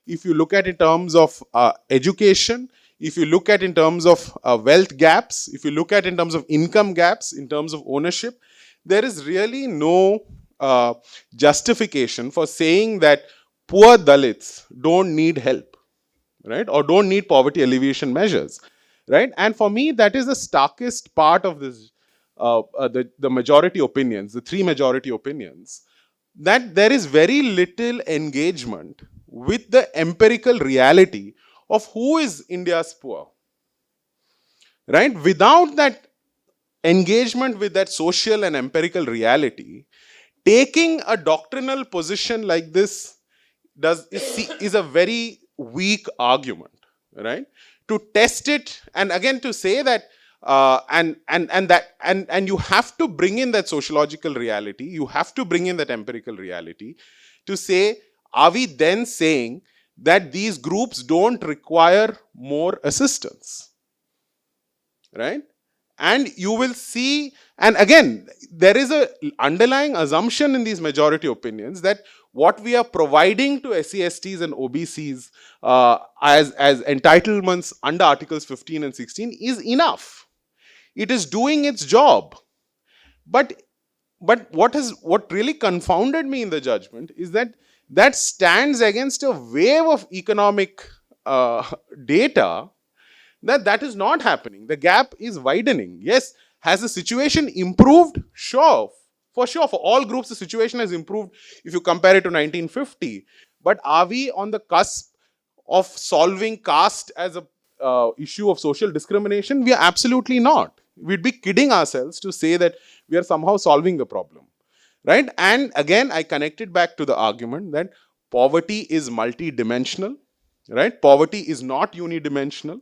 if you look at in terms of education, if you look at in terms of wealth gaps, if you look at in terms of income gaps, in terms of ownership, there is really no justification for saying that poor Dalits don't need help, right? Or don't need poverty alleviation measures. right? And for me, that is the starkest part of this, the majority opinions, the three majority opinions, that there is very little engagement with the empirical reality of who is India's poor, right? Without that engagement with that social and empirical reality, taking a doctrinal position like this is a very weak argument, right? To test it, and again to say that and you have to bring in that sociological reality, you have to bring in that empirical reality to say, are we then saying that these groups don't require more assistance, right? And you will see, and again, there is a underlying assumption in these majority opinions that what we are providing to SCSTs and OBCs as entitlements under Articles 15 and 16 is enough. It is doing its job. But what really confounded me in the judgment is that that stands against a wave of economic data that is not happening. The gap is widening. Yes, has the situation improved? Sure. For sure, for all groups, the situation has improved if you compare it to 1950. But are we on the cusp of solving caste as a issue of social discrimination? We are absolutely not. We'd be kidding ourselves to say that we are somehow solving the problem, right? And again, I connected back to the argument that poverty is multidimensional, right? Poverty is not unidimensional.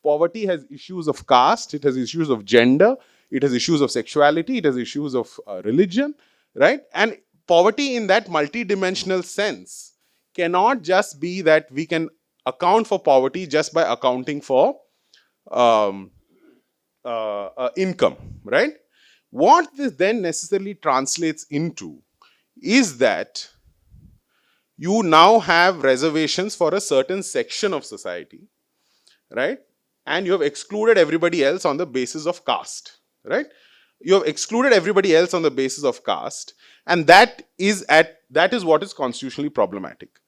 Poverty has issues of caste, it has issues of gender, it has issues of sexuality, it has issues of religion, right? And poverty in that multidimensional sense cannot just be that we can account for poverty just by accounting for income, right? What this then necessarily translates into is that you now have reservations for a certain section of society, right? And you have excluded everybody else on the basis of caste, right? You have excluded everybody else on the basis of caste, and that is what is constitutionally problematic.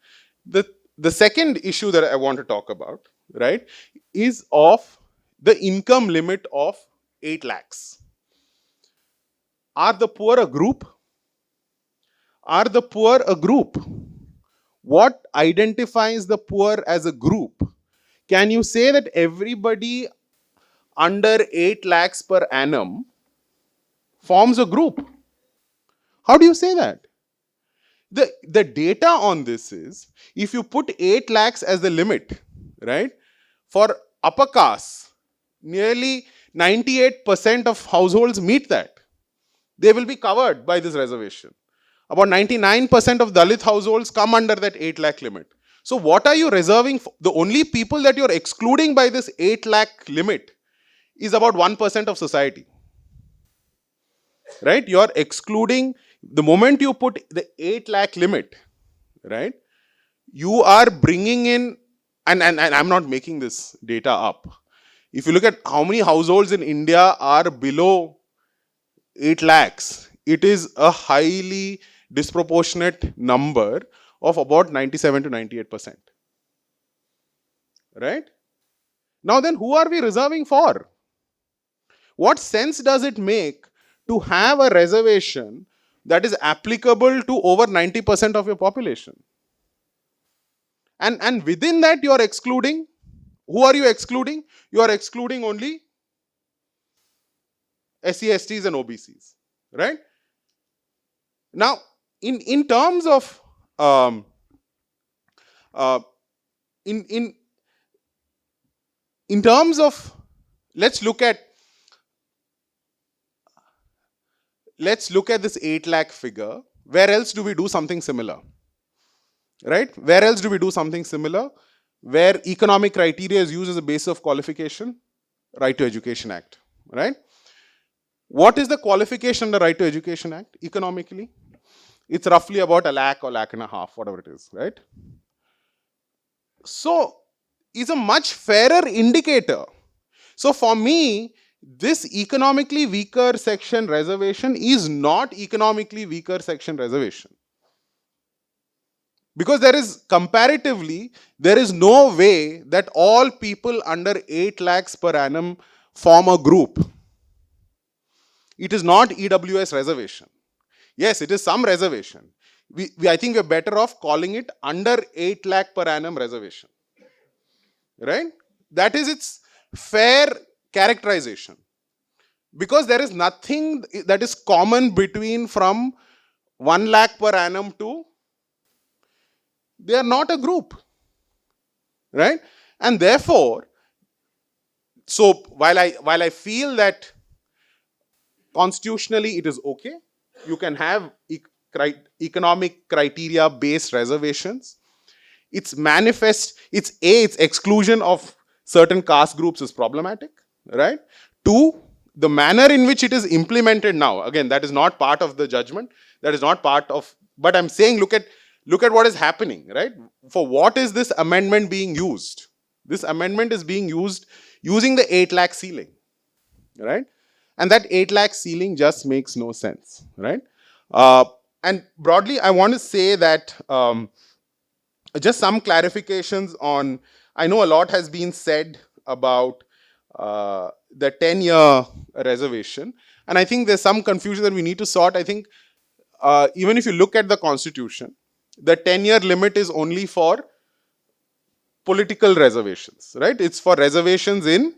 The second issue that I want to talk about, right, is of the income limit of 8 lakhs. Are the poor a group? Are the poor a group? What identifies the poor as a group? Can you say that everybody under 8 lakhs per annum forms a group? How do you say that? The data on this is, if you put 8 lakhs as the limit, right, for upper caste, nearly 98% of households meet that. They will be covered by this reservation. About 99% of Dalit households come under that 8 lakh limit. So what are you reserving for? The only people that you're excluding by this 8 lakh limit is about 1% of society. Right? You're excluding, the moment you put the 8 lakh limit, right, you are bringing in, and I'm not making this data up. If you look at how many households in India are below 8 lakhs, it is a highly disproportionate number of about 97 to 98%. Right? Now then, who are we reserving for? What sense does it make to have a reservation that is applicable to over 90% of your population? And within that, you are excluding, who are you excluding? You are excluding only SCSTs and OBCs, right? Now, in terms of in terms of, let's look at this 8 lakh figure. Where else do we do something similar? Right? Where else do we do something similar? Where economic criteria is used as a basis of qualification? Right to Education Act. Right? What is the qualification under Right to Education Act economically? It's roughly about 1 lakh or 1.5 lakh, whatever it is, right? So, it's a much fairer indicator. So, for me, this economically weaker section reservation is not economically weaker section reservation. Because there is comparatively, there is no way that all people under 8 lakhs per annum form a group. It is not EWS reservation. Yes, it is some reservation. I think we're better off calling it under 8 lakh per annum reservation. Right? That is its fair characterization. Because there is nothing that is common between from 1 lakh per annum to, they are not a group. Right? And therefore, so while I feel that constitutionally it is okay, you can have economic criteria based reservations. Its exclusion of certain caste groups is problematic, right? Two, the manner in which it is implemented now, again, that is not part of the judgment, that is not part of, but I'm saying look at what is happening, right? For what is this amendment being used? This amendment is being used using the 8 lakh ceiling, right? And that 8 lakh ceiling just makes no sense, right? And broadly, I want to say that just some clarifications on, I know a lot has been said about the 10-year reservation. And I think there's some confusion that we need to sort. I think even if you look at the constitution, the 10-year limit is only for political reservations, right? It's for reservations in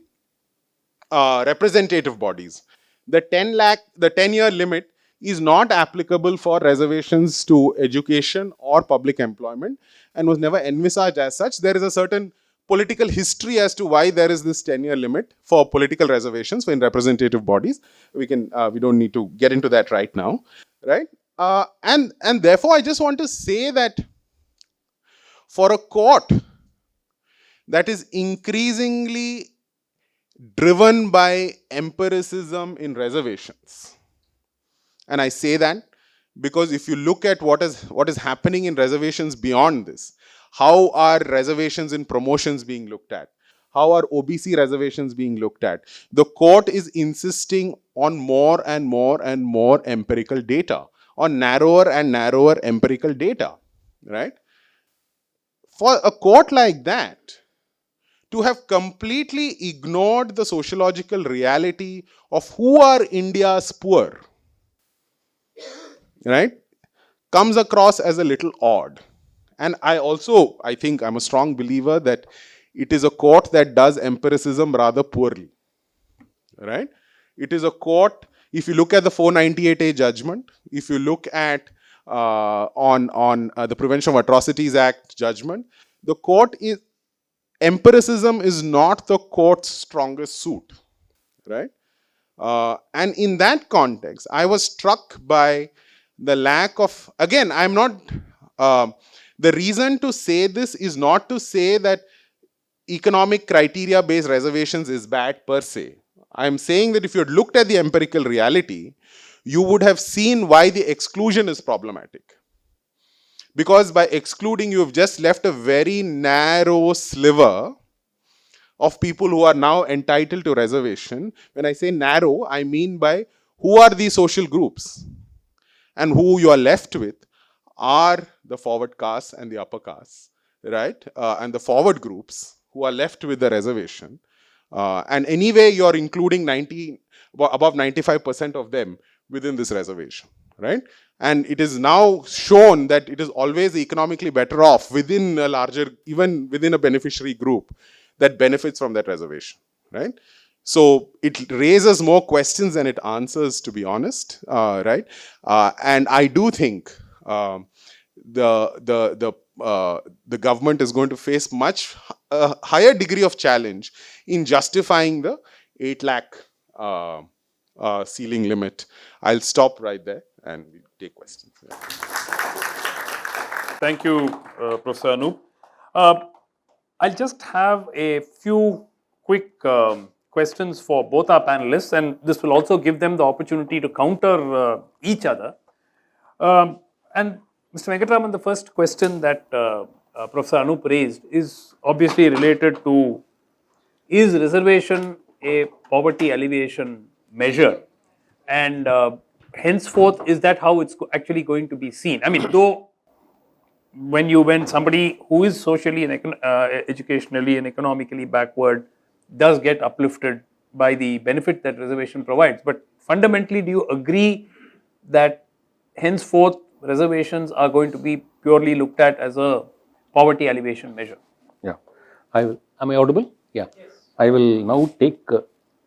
representative bodies. The 10-year limit is not applicable for reservations to education or public employment and was never envisaged as such. There is a certain political history as to why there is this 10-year limit for political reservations in representative bodies. We don't need to get into that right now, right? And therefore, I just want to say that for a court that is increasingly driven by empiricism in reservations. And I say that because if you look at what is happening in reservations beyond this, how are reservations in promotions being looked at? How are OBC reservations being looked at? The court is insisting on more and more and more empirical data, on narrower and narrower empirical data, right? For a court like that, to have completely ignored the sociological reality of who are India's poor, right, comes across as a little odd. And I think I'm a strong believer that it is a court that does empiricism rather poorly, right? It is a court, if you look at the 498A judgment, if you look at on the Prevention of Atrocities Act judgment, the court is, empiricism is not the court's strongest suit, right? And in that context, I was struck by the lack of, again, I'm not, the reason to say this is not to say that economic criteria based reservations is bad per se. I'm saying that if you had looked at the empirical reality, you would have seen why the exclusion is problematic. Because by excluding, you have just left a very narrow sliver of people who are now entitled to reservation. When I say narrow, I mean by who are these social groups? And who you are left with are the forward castes and the upper castes, right? And the forward groups who are left with the reservation. And anyway, you're including above 95% of them within this reservation, right? And it is now shown that it is always economically better off within a larger, even within a beneficiary group that benefits from that reservation, right? So it raises more questions than it answers, to be honest, right? And I do think the government is going to face much higher degree of challenge in justifying the 8 lakh ceiling limit. I'll stop right there and we take questions. Yeah. Thank you, Professor Anup. I'll just have a few quick questions for both our panelists, and this will also give them the opportunity to counter each other. And Mr. Venkatraman, the first question that Professor Anup raised is obviously related to, is reservation a poverty alleviation measure? And henceforth, is that how it's actually going to be seen? I mean, though when somebody who is socially and educationally and economically backward does get uplifted by the benefit that reservation provides. But fundamentally, do you agree that henceforth reservations are going to be purely looked at as a poverty alleviation measure? Yeah. Am I audible? Yeah. Yes. I will now take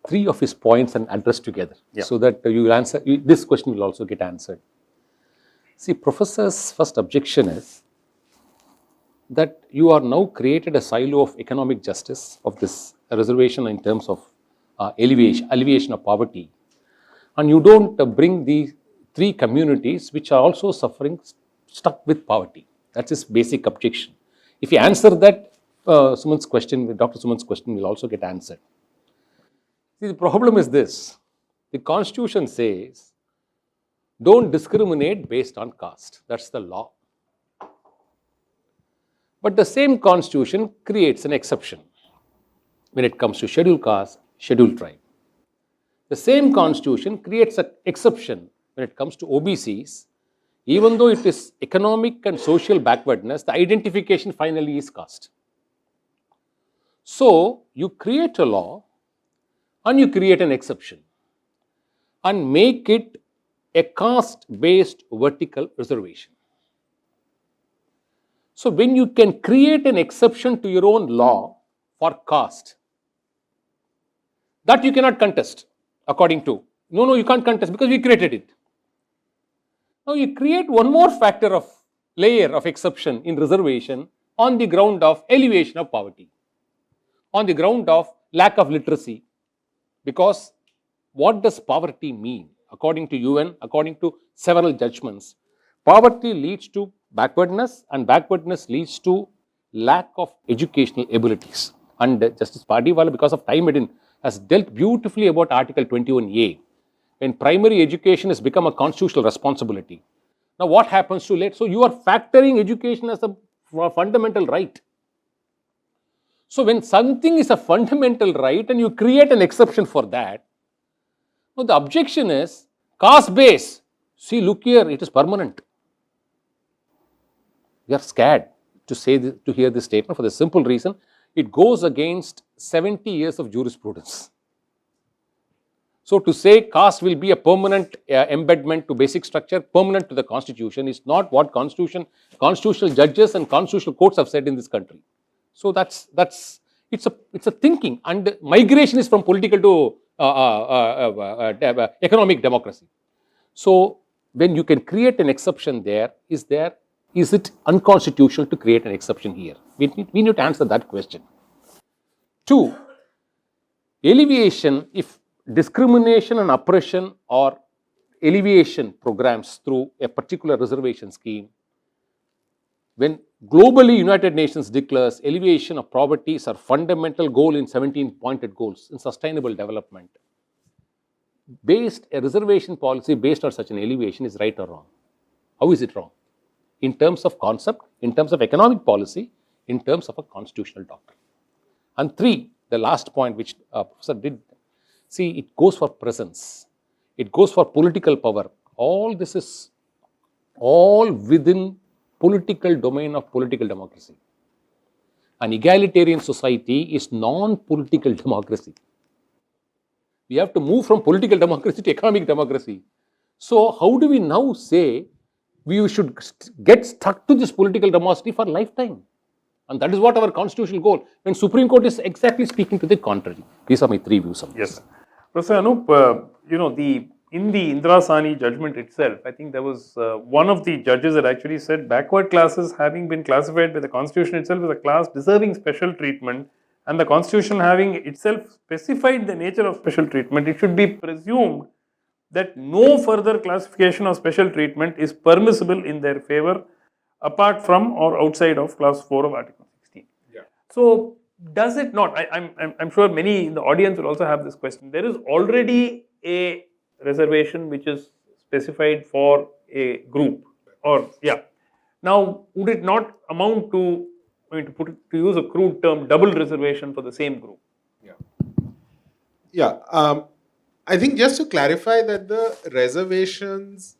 three of his points and address together so that you will answer. This question will also get answered. See, Professor's first objection is that you are now created a silo of economic justice of this reservation in terms of alleviation of poverty, and you don't bring the three communities which are also suffering stuck with poverty. That's his basic objection. If you answer that, Suman's question, Dr. Suman's question will also get answered. See, the problem is this: the Constitution says, don't discriminate based on caste. That's the law. But the same Constitution creates an exception when it comes to scheduled caste, scheduled tribe. The same Constitution creates an exception when it comes to OBCs, even though it is economic and social backwardness, the identification finally is caste. So, you create a law and you create an exception and make it a caste-based vertical reservation. So, when you can create an exception to your own law for caste, that you cannot contest according to. No, you can't contest because we created it. Now, you create one more factor of layer of exception in reservation on the ground of elevation of poverty, on the ground of lack of literacy. Because what does poverty mean? According to UN, according to several judgments, poverty leads to backwardness, and backwardness leads to lack of educational abilities. And Justice Pardiwala, because of time, has dealt beautifully about Article 21A, when primary education has become a constitutional responsibility. Now, what happens to late? So, you are factoring education as a fundamental right. So, when something is a fundamental right and you create an exception for that, now the objection is caste base. See, look here, it is permanent. We are scared to hear this statement for the simple reason it goes against 70 years of jurisprudence. So, to say caste will be a permanent embedment to basic structure, permanent to the Constitution, is not what constitutional judges and constitutional courts have said in this country. So, it's a thinking, and migration is from political to economic democracy. So, when you can create an exception there, is it unconstitutional to create an exception here? We need to answer that question. 2, alleviation, if discrimination and oppression or alleviation programs through a particular reservation scheme, when globally United Nations declares alleviation of poverty is our fundamental goal in 17 pointed goals in sustainable development, a reservation policy based on such an alleviation is right or wrong? How is it wrong? In terms of concept, in terms of economic policy, in terms of a constitutional doctrine. And 3, the last point which Professor did, see, it goes for presence, it goes for political power. All this is all within political domain of political democracy. An egalitarian society is non-political democracy. We have to move from political democracy to economic democracy. So, how do we now say we should get stuck to this political democracy for lifetime? And that is what our constitutional goal, when Supreme Court is exactly speaking to the contrary. These are my 3 views on this. Yes. Professor Anup, in the Indira Sani judgment itself, I think there was one of the judges that actually said backward classes having been classified by the Constitution itself as a class deserving special treatment, and the Constitution having itself specified the nature of special treatment, it should be presumed that no further classification of special treatment is permissible in their favor apart from or outside of clause 4 of Article 16. Yeah. So, does it not? I'm sure many in the audience will also have this question. There is already a reservation which is specified for a group, or now would it not amount to, to use a crude term, double reservation for the same group? I think just to clarify that the reservations,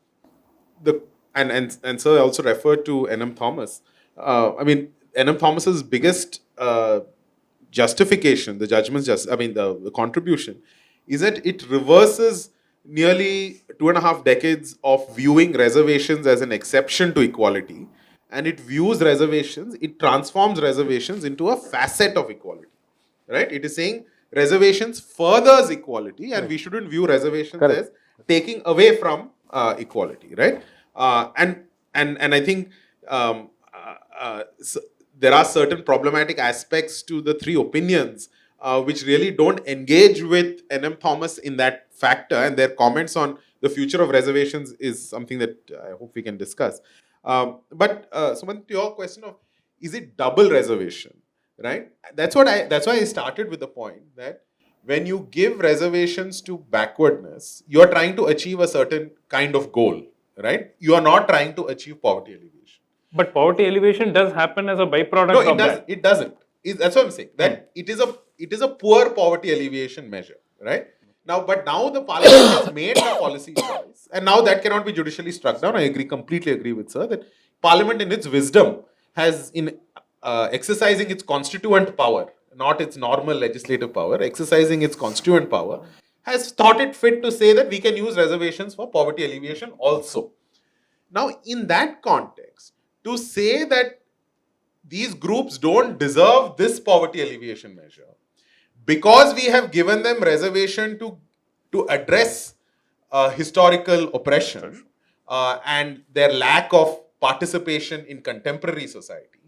and so I also referred to N.M. Thomas, I mean, N.M. Thomas's biggest justification, the judgment's the contribution, is that it reverses nearly 2.5 decades of viewing reservations as an exception to equality, and it transforms reservations into a facet of equality. Right? It is saying reservations furthers equality, and we shouldn't view reservations as taking away from equality. Right? And I think there are certain problematic aspects to the three opinions which really don't engage with N.M. Thomas in that factor, and their comments on the future of reservations is something that I hope we can discuss. But Sumant, to your question of is it double reservation, right? That's why I started with the point that when you give reservations to backwardness, you are trying to achieve a certain kind of goal, right? You are not trying to achieve poverty alleviation. But poverty alleviation does happen as a byproduct No, of that. it doesn't. That's what I'm saying. That it is a poor poverty alleviation measure, right? Now the parliament has made the policy choice, and now that cannot be judicially struck down. I completely agree with sir that parliament in its wisdom has in exercising its constituent power, not its normal legislative power, exercising its constituent power, has thought it fit to say that we can use reservations for poverty alleviation also. Now, in that context, to say that these groups don't deserve this poverty alleviation measure because we have given them reservation to address historical oppression and their lack of participation in contemporary society.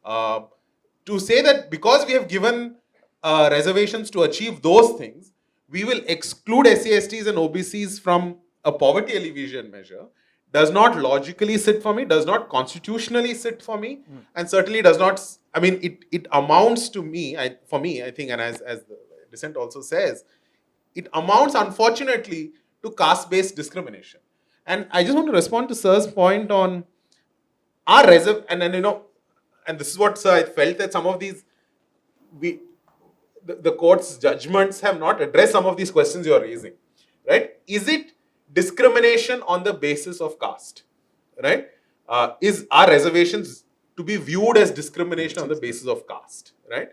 To say that because we have given reservations to achieve those things, we will exclude SC/STs and OBCs from a poverty alleviation measure does not logically sit for me, does not constitutionally sit for me, and certainly does not. I mean, it amounts to me. For me, I think, and as the dissent also says, it amounts, unfortunately, to caste-based discrimination. And I just want to respond to Sir's point on our and this is what Sir I felt that some of these the court's judgments have not addressed some of these questions you are raising. Right? Is it discrimination on the basis of caste, right? Is our reservations to be viewed as discrimination on the basis of caste, right?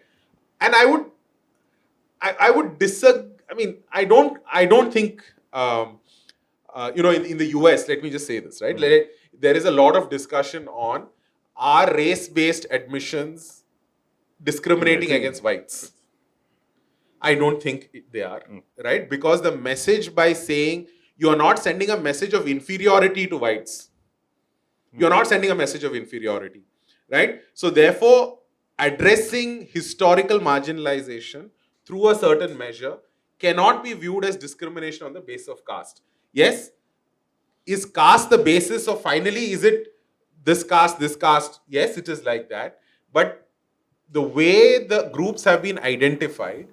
And I would disagree. I mean, I don't think in the US. Let me just say this, right? There is a lot of discussion on are race-based admissions discriminating against whites. I don't think they are, right? Because the message by saying you are not sending a message of inferiority to whites. You're not sending a message of inferiority, right? So therefore, addressing historical marginalization through a certain measure cannot be viewed as discrimination on the basis of caste. Yes, is caste the basis of finally, is it this caste, this caste? Yes, it is like that. But the way the groups have been identified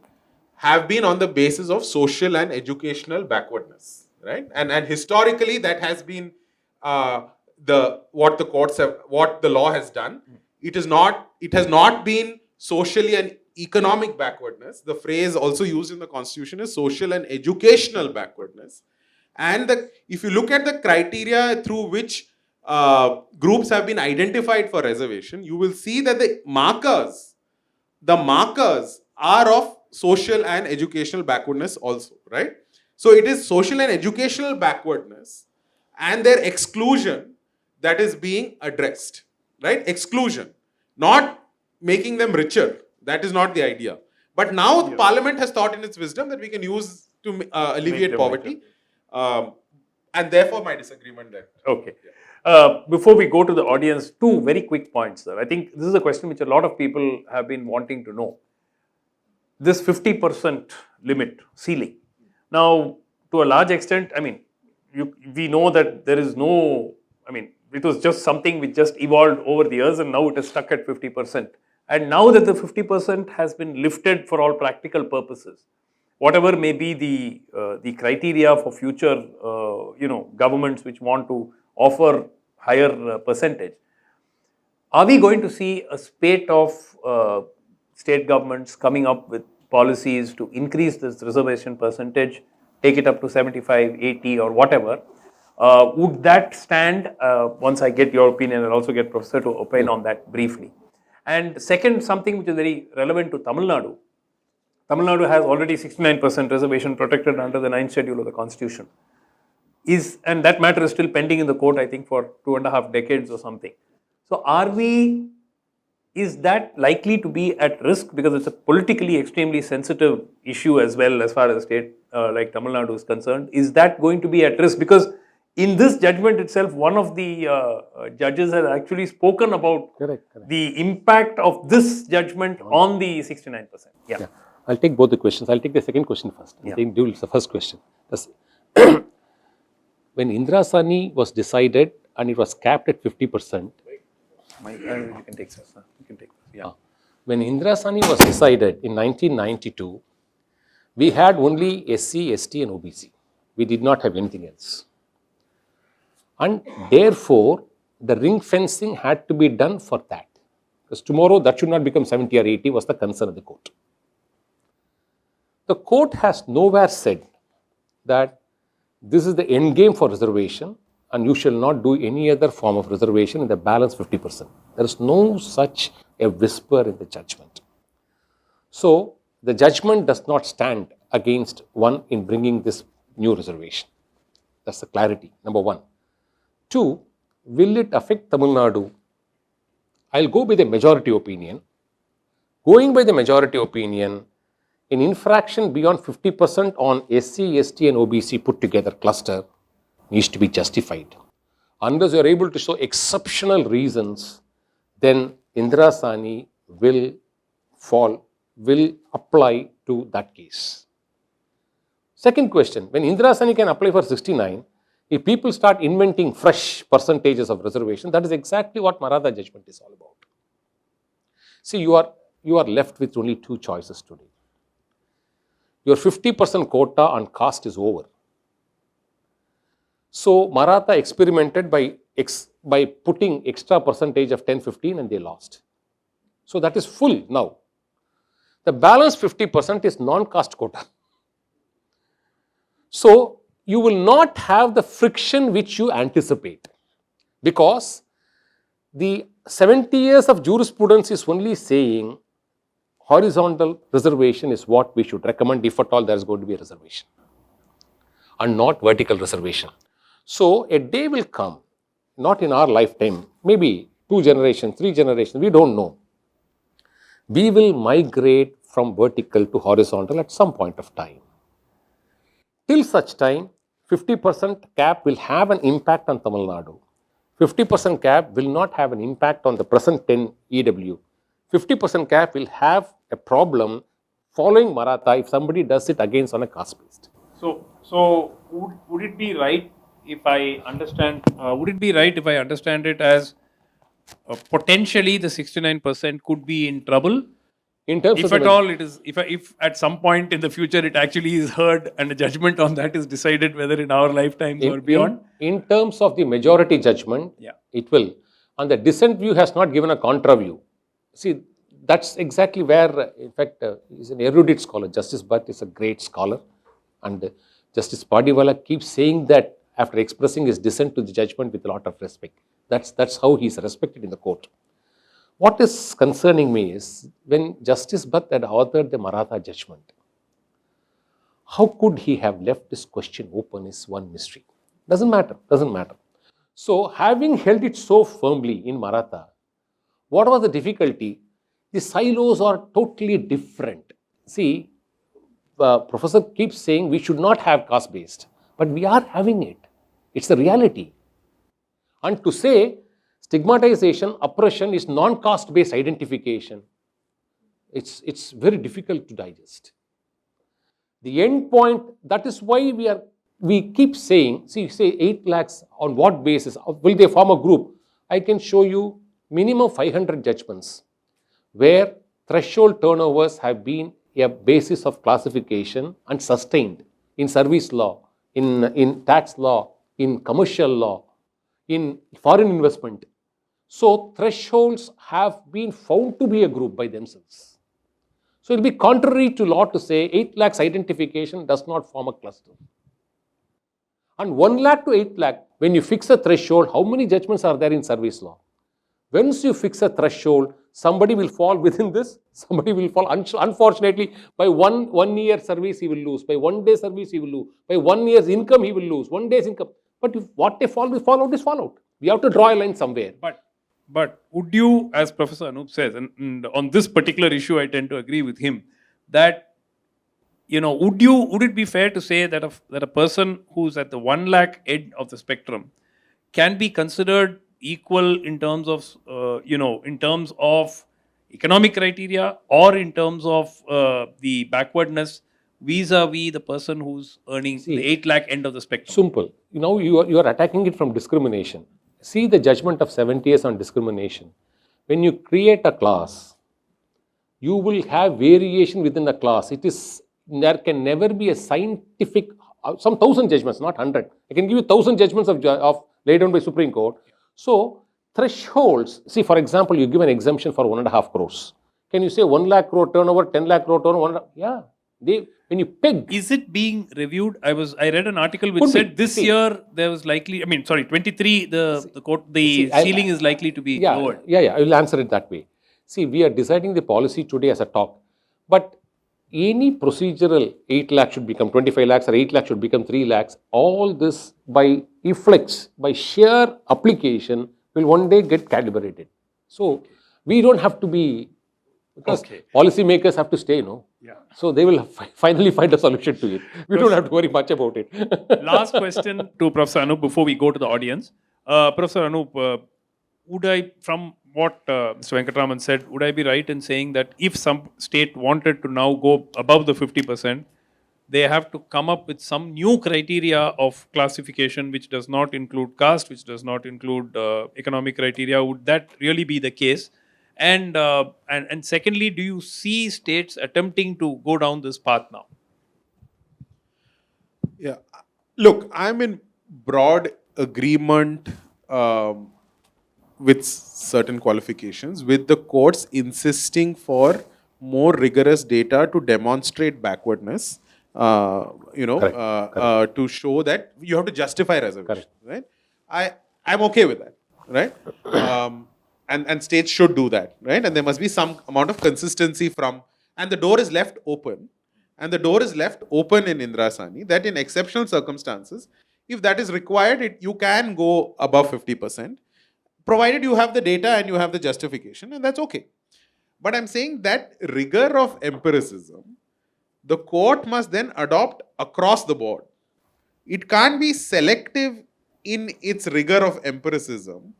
have been on the basis of social and educational backwardness. Right, and historically that has been what the law has done. It has not been socially and economic backwardness. The phrase also used in the Constitution is social and educational backwardness. And if you look at the criteria through which groups have been identified for reservation, you will see that the markers are of social and educational backwardness also, right? So it is social and educational backwardness and their exclusion that is being addressed, right? Exclusion, not making them richer. That is not the idea. But now the Parliament has thought in its wisdom that we can use to alleviate poverty. And therefore my disagreement there. Okay. Before we go to the audience, two very quick points, sir. I think this is a question which a lot of people have been wanting to know. This 50% limit, ceiling. Now, to a large extent, I mean, we know that there is no, I mean, it was just something which just evolved over the years and now it is stuck at 50%. And now that the 50% has been lifted for all practical purposes, whatever may be the criteria for future, governments which want to offer higher percentage, are we going to see a spate of state governments coming up with policies to increase this reservation percentage, take it up to 75, 80 or whatever, Would that stand? Once I get your opinion, I'll also get Professor to opine on that briefly. And second, something which is very relevant to Tamil Nadu. Tamil Nadu has already 69% reservation protected under the 9th schedule of the Constitution. And that matter is still pending in the court, I think, for 2.5 decades or something. So is that likely to be at risk, because it's a politically extremely sensitive issue as well as far as a state like Tamil Nadu is concerned? Is that going to be at risk? Because in this judgment itself, one of the judges has actually spoken about the impact of this judgment on the 69%. Yeah. I'll take both the questions. I'll take the second question first. I think deal with the first question. When Indira Sani was decided and it was capped at 50%. You can take this. You can take this. Yeah. When Indira Sani was decided in 1992, we had only SC, ST and OBC. We did not have anything else. And therefore, the ring fencing had to be done for that. Because tomorrow that should not become 70 or 80 was the concern of the court. The court has nowhere said that this is the end game for reservation and you shall not do any other form of reservation in the balance 50%. There is no such a whisper in the judgment. So, the judgment does not stand against one in bringing this new reservation. That's the clarity, number one. Two, will it affect Tamil Nadu? I'll go by the majority opinion. Going by the majority opinion, an infraction beyond 50% on SC, ST and OBC put together cluster needs to be justified. Unless you are able to show exceptional reasons, then Indira Sani will apply to that case. Second question, when Indira Sani can apply for 69, if people start inventing fresh percentages of reservation, that is exactly what Maratha judgment is all about. See, you are left with only two choices today. Your 50% quota on caste is over. So, Maratha experimented by putting extra percentage of 10-15 and they lost. So, that is full now. The balance 50% is non-caste quota. So, you will not have the friction which you anticipate, because the 70 years of jurisprudence is only saying horizontal reservation is what we should recommend if at all there is going to be a reservation, and not vertical reservation. So, a day will come, not in our lifetime, maybe 2 generations, 3 generations, we don't know. We will migrate from vertical to horizontal at some point of time. Till such time, 50% cap will have an impact on Tamil Nadu. 50% cap will not have an impact on the present 10 EW. 50% cap will have a problem following Maratha if somebody does it against on a caste based. So would it be right if I understand? It as potentially the 69% could be in trouble? In terms if of at all it is, if at some point in the future it actually is heard and a judgment on that is decided, whether in our lifetimes or beyond? In terms of the majority judgment, it will. And the dissent view has not given a contra view. See, that's exactly where, in fact, he's an erudite scholar. Justice Bhatt is a great scholar. And Justice Padiwala keeps saying that after expressing his dissent to the judgment with a lot of respect. That's how he's respected in the court. What is concerning me is, when Justice Bhatt had authored the Maratha judgment, how could he have left this question open is one mystery. Doesn't matter. So, having held it so firmly in Maratha, what was the difficulty? The silos are totally different. See, Professor keeps saying we should not have caste based, but we are having it. It's the reality. And to say stigmatization, oppression is non-caste based identification, it's very difficult to digest. The end point, that is why we keep saying, see, say 8 lakhs on what basis? Will they form a group? I can show you minimum 500 judgments where threshold turnovers have been a basis of classification and sustained in service law, in tax law, in commercial law, in foreign investment. So, thresholds have been found to be a group by themselves. So, it will be contrary to law to say 8 lakhs identification does not form a cluster. And 1 lakh to 8 lakh, when you fix a threshold, how many judgments are there in service law? Once you fix a threshold, somebody will fall within this, somebody will fall. Unfortunately, by one year service, he will lose. By 1 day service, he will lose. By 1 year's income, he will lose. 1 day's income. But if what they fall out is fall out. We have to draw a line somewhere. But would you, as Professor Anup says, and on this particular issue, I tend to agree with him, that would it be fair to say that a person who's at the 1 lakh end of the spectrum can be considered equal in terms of economic criteria, or in terms of the backwardness vis-a-vis the person who's earning the 8 lakh end of the spectrum? Simple. You are attacking it from discrimination. See the judgment of 70 years on discrimination. When you create a class, you will have variation within the class. There can never be a scientific, some 1,000 judgments, not 100. I can give you 1,000 judgments of laid down by Supreme Court. So thresholds, see, for example, you give an exemption for 1.5 crores. Can you say 1 lakh crore turnover, 10 lakh crore turnover? Yeah. When you peg. Is it being reviewed? I read an article which said this year there was likely, 23, the ceiling is likely to be lowered. Yeah, I will answer it that way. See, we are deciding the policy today as a talk, but any procedural 8 lakhs should become 25 lakhs or 8 lakhs should become 3 lakhs. All this by effects, by sheer application, will one day get calibrated. So we don't have to be, because policy makers have to stay, no? Yeah. So they will finally find a solution to it. We don't have to worry much about it. Last question to Professor Anup before we go to the audience. Professor Anup, would I, from what Mr. Venkatraman said, would I be right in saying that if some state wanted to now go above the 50%, they have to come up with some new criteria of classification which does not include caste, which does not include economic criteria? Would that really be the case? And secondly, do you see states attempting to go down this path now? Yeah. Look, I'm in broad agreement with certain qualifications, with the courts insisting for more rigorous data to demonstrate backwardness, to show that you have to justify reservation, right? I'm okay with that, right? And states should do that, right? And there must be some amount of consistency and the door is left open. And the door is left open in Indrasani that in exceptional circumstances, if that is required, you can go above 50%, provided you have the data and you have the justification, and that's okay. But I'm saying that rigor of empiricism, the court must then adopt across the board. It can't be selective in its rigor of empiricism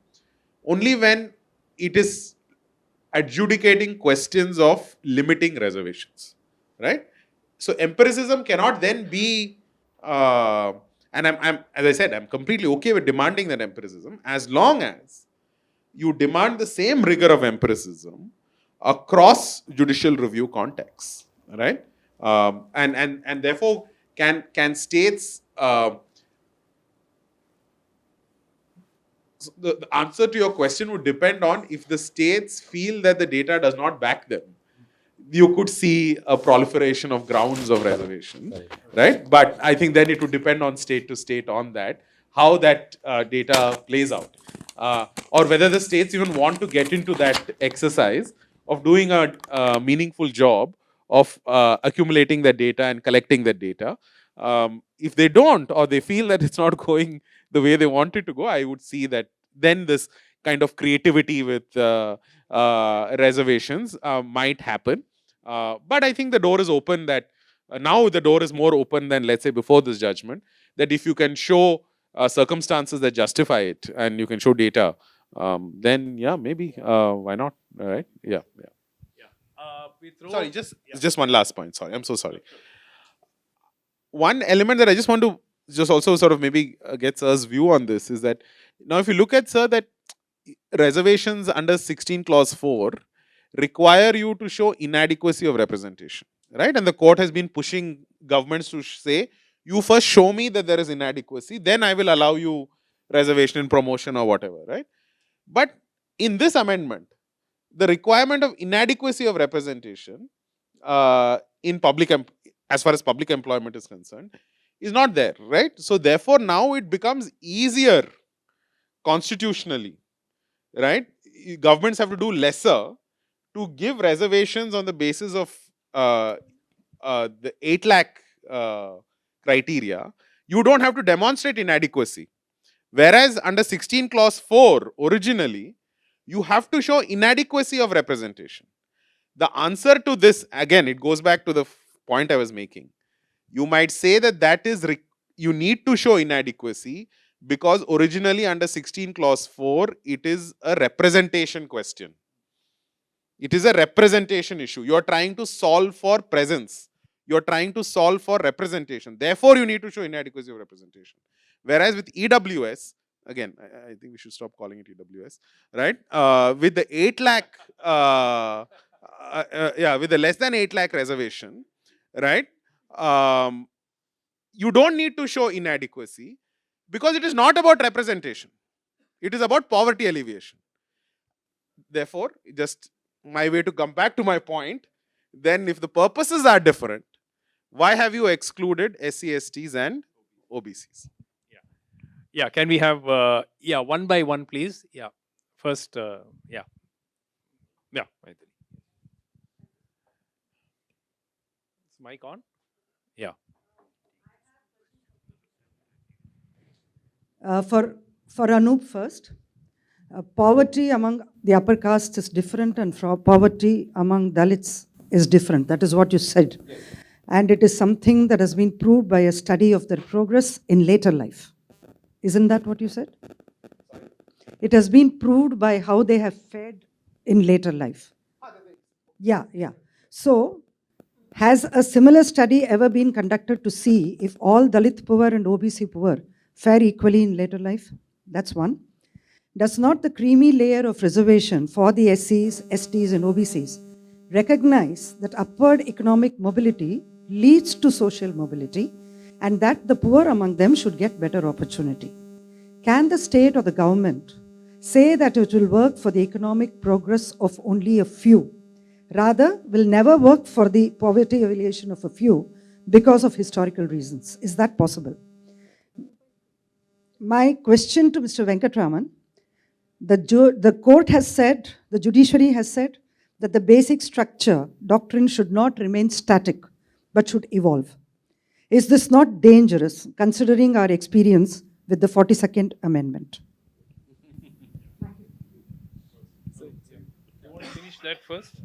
only when it is adjudicating questions of limiting reservations, right? So empiricism cannot then be, and as I said, I'm completely okay with demanding that empiricism as long as you demand the same rigor of empiricism across judicial review contexts, right? And therefore, can states the answer to your question would depend on if the states feel that the data does not back them. You could see a proliferation of grounds of reservation, right? But I think then it would depend on state to state on that, how that data plays out. Or whether the states even want to get into that exercise of doing a meaningful job of accumulating that data and collecting that data. If they don't, or they feel that it's not going the way they want it to go, I would see that then this kind of creativity with reservations might happen. But I think the door is open that now the door is more open than, let's say, before this judgment, that if you can show circumstances that justify it and you can show data, then yeah, maybe why not? All right. Yeah. Sorry, just one last point. Sorry, I'm so sorry. One element that I just want to just also sort of maybe get Sir's view on this is that now if you look at, Sir, that reservations under 16 clause 4 require you to show inadequacy of representation, right? And the court has been pushing governments to say, you first show me that there is inadequacy, then I will allow you reservation and promotion or whatever, right? But in this amendment, the requirement of inadequacy of representation in public, as far as public employment is concerned, is not there, right? So therefore now it becomes easier constitutionally, right? Governments have to do lesser to give reservations on the basis of the 8 lakh criteria. You don't have to demonstrate inadequacy. Whereas under 16 clause 4 originally, you have to show inadequacy of representation. The answer to this, again, it goes back to the point I was making. You might say that is you need to show inadequacy because originally under 16 clause 4 it is a representation question. It is a representation issue. You are trying to solve for presence. You are trying to solve for representation. Therefore, you need to show inadequacy of representation. Whereas with EWS, again, I think we should stop calling it EWS, right? With the 8 lakh, with the less than 8 lakh reservation, right? You don't need to show inadequacy because it is not about representation. It is about poverty alleviation. Therefore, just my way to come back to my point, then if the purposes are different, why have you excluded SC/STs and OBCs? Yeah, can we have, one by one, please? Yeah, first, yeah. Yeah, is mic on? Yeah. For Anup first, poverty among the upper caste is different and poverty among Dalits is different. That is what you said. Yes. And it is something that has been proved by a study of their progress in later life. Isn't that what you said? Sorry? It has been proved by how they have fared in later life. Yeah. So, has a similar study ever been conducted to see if all Dalit poor and OBC poor fare equally in later life? That's one. Does not the creamy layer of reservation for the SCs, STs and OBCs recognize that upward economic mobility leads to social mobility and that the poor among them should get better opportunity? Can the state or the government say that it will work for the economic progress of only a few, rather will never work for the poverty alleviation of a few because of historical reasons? Is that possible? My question to Mr. Venkatraman, the court has said, the judiciary has said that the basic structure, doctrine should not remain static, but should evolve. Is this not dangerous, considering our experience with the 42nd Amendment? You want to finish that first?